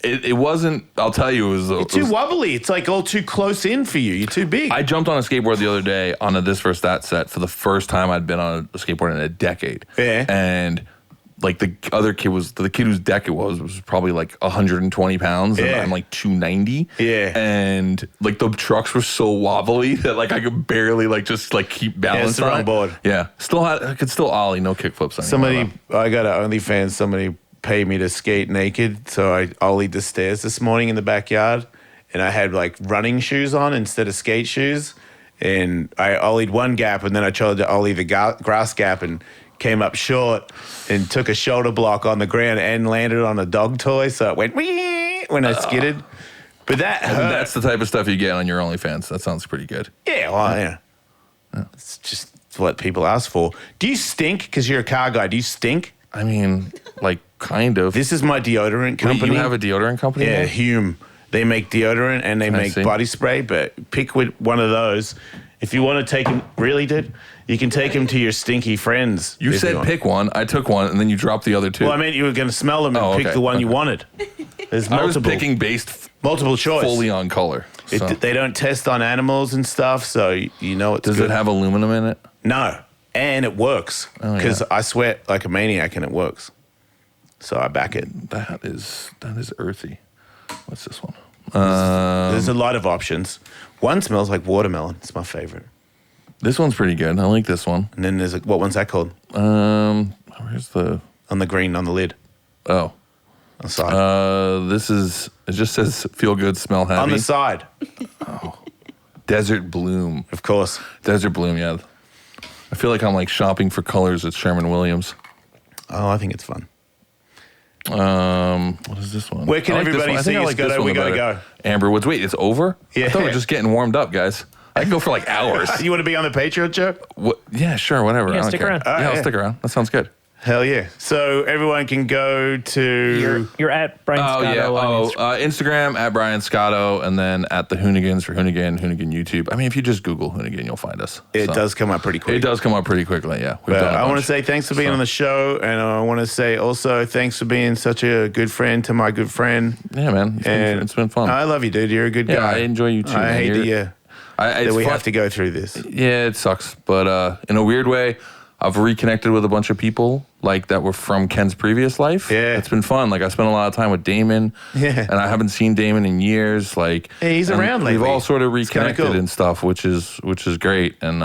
it wasn't. I'll tell you, it was Too wobbly. It's like all too close in for you. You're too big. I jumped on a skateboard the other day on a This vs. That set for the first time I'd been on a skateboard in a decade. Yeah. And like the other kid the kid whose deck it was probably like 120 pounds and Yeah. I'm like 290. Yeah. And like the trucks were so wobbly that like I could barely like just like keep balance it's the on wrong it. board. Yeah. I could still ollie, no kickflips anymore. Somebody, I got an OnlyFans. Somebody paid me to skate naked, so I ollied the stairs this morning in the backyard, and I had like running shoes on instead of skate shoes, and I ollied one gap, and then I tried to ollie the grass gap and came up short and took a shoulder block on the ground and landed on a dog toy, so it went wee when I skidded. But that hurt. That's the type of stuff you get on your OnlyFans. That sounds pretty good. Yeah, well, yeah. It's just what people ask for. Do you stink? Because you're a car guy. Do you stink? I mean, like kind of. This is my deodorant company. Wait, you have a deodorant company? Yeah, now? Hume. They make deodorant and they Can I make see? body spray, but pick with one of those. If you want to take them, really, dude? You can take them to your stinky friends. You if said want. pick one. I took one, and then you dropped the other two. Well, I meant you were going to smell them and Oh, pick okay, the one you okay. wanted. There's I was multiple. picking based multiple choice. fully on color. So. They don't test on animals and stuff, so you know it's Does good. it have aluminum in it? No, and it works Oh, because yeah. I sweat like a maniac and it works. So I back it. That is earthy. What's this one? There's a lot of options. One smells like watermelon. It's my favorite. This one's pretty good. I like this one. And then there's what one's that called? Where's the? On the green on the lid. Oh, On the side. this is. It just says feel good, smell happy. On the side, Desert Bloom. of course. Desert Bloom. Yeah. I feel like I'm like shopping for colors at Sherman Williams. Oh, I think it's fun. What is this one? Where can I like this everybody one. I think see I you, like this Scotto? one We the gotta better. go. Amber Woods. Wait, it's over? Yeah. I thought we were just getting warmed up, guys. I can go for like hours. You want to be on the Patreon show? What? Yeah, sure, whatever. Yeah, I don't stick care. around. Yeah, I'll yeah. stick around. That sounds good. Hell yeah. So everyone can go to... You're at Brian Oh Scotto yeah. on Instagram. Instagram at Brian Scotto, and then at the Hoonigans for Hoonigan YouTube. I mean, if you just Google Hoonigan, you'll find us. It So, does come up pretty quick. It does come up pretty quickly. Yeah. We've But done a I want to bunch. say thanks for being on the show, and I want to say also thanks for being such a good friend to my good friend. Yeah, man. It's been fun. I love you, dude. You're a good Yeah, guy. I enjoy you too, I man. hate You're- that it's we fun. have to go through this. Yeah, it sucks, but in a weird way, I've reconnected with a bunch of people like that were from Ken's previous life. Yeah. It's been fun. Like I spent a lot of time with Damon. Yeah. And I haven't seen Damon in years. Like Yeah, he's and around We've lately. all sort of It's kinda reconnected cool. and stuff, which is great. And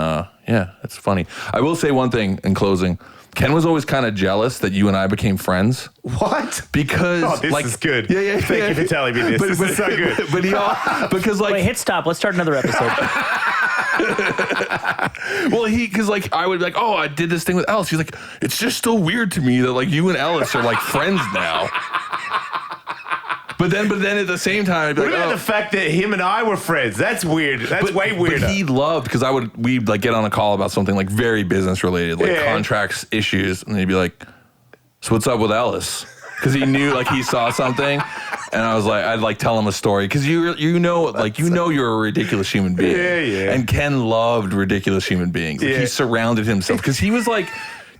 yeah, it's funny. I will say one thing in closing. Ken was always kind of jealous that you and I became friends What? because Oh, this like is good. Yeah. Thank you for telling me this. This is so good. But he because like Wait, hit stop. Let's start another episode. well, because like I would be like, oh, I did this thing with Ellis. He's like, it's just so weird to me that like you and Ellis are like friends now. But then at the same time, I'd be What like, about oh. the fact that him and I were friends? That's weird. That's way weirder. But he loved because we'd like get on a call about something like very business related, like Yeah. contracts issues, and he'd be like, so what's up with Ellis? Because he knew like he saw something, and I was like, I'd like tell him a story because you know you're a ridiculous human being. Yeah. And Ken loved ridiculous human beings. Like, Yeah. he surrounded himself because he was like.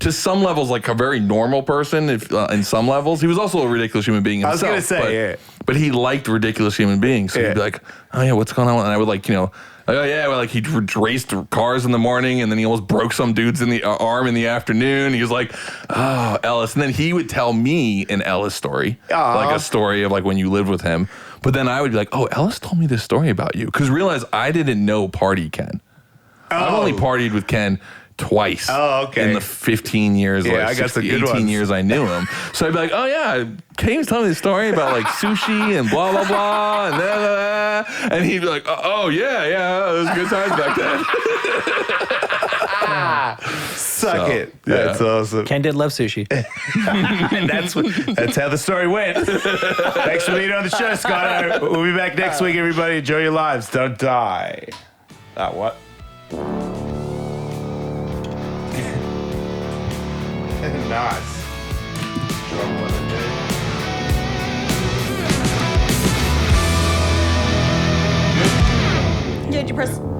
To some levels, like a very normal person. If in some levels, he was also a ridiculous human being I was himself. gonna say, yeah. But he liked ridiculous human beings. So Yeah. he'd be like, "Oh yeah, what's going on?" And I would like, oh yeah, well, like he raced cars in the morning, and then he almost broke some dude's in the arm in the afternoon. He was like, "Oh, Ellis," and then he would tell me an Ellis story, Aw. like a story of like when you lived with him. But then I would be like, "Oh, Ellis told me this story about you," because realize I didn't know Party Ken. I've only partied with Ken twice. Oh, okay. In the 15 years, Yeah, I like got some 16, good 18 ones. years I knew him. So I'd be like, oh yeah, Kane's telling me the story about like sushi and blah, blah, blah, and da, da, da. And he'd be like, oh yeah, it was good times back then. Suck So, it. yeah. That's awesome. Ken did love sushi. That's how the story went. Thanks for being on the show, Scotto. We'll be back next week, everybody. Enjoy your lives. Don't die. What? Nice. press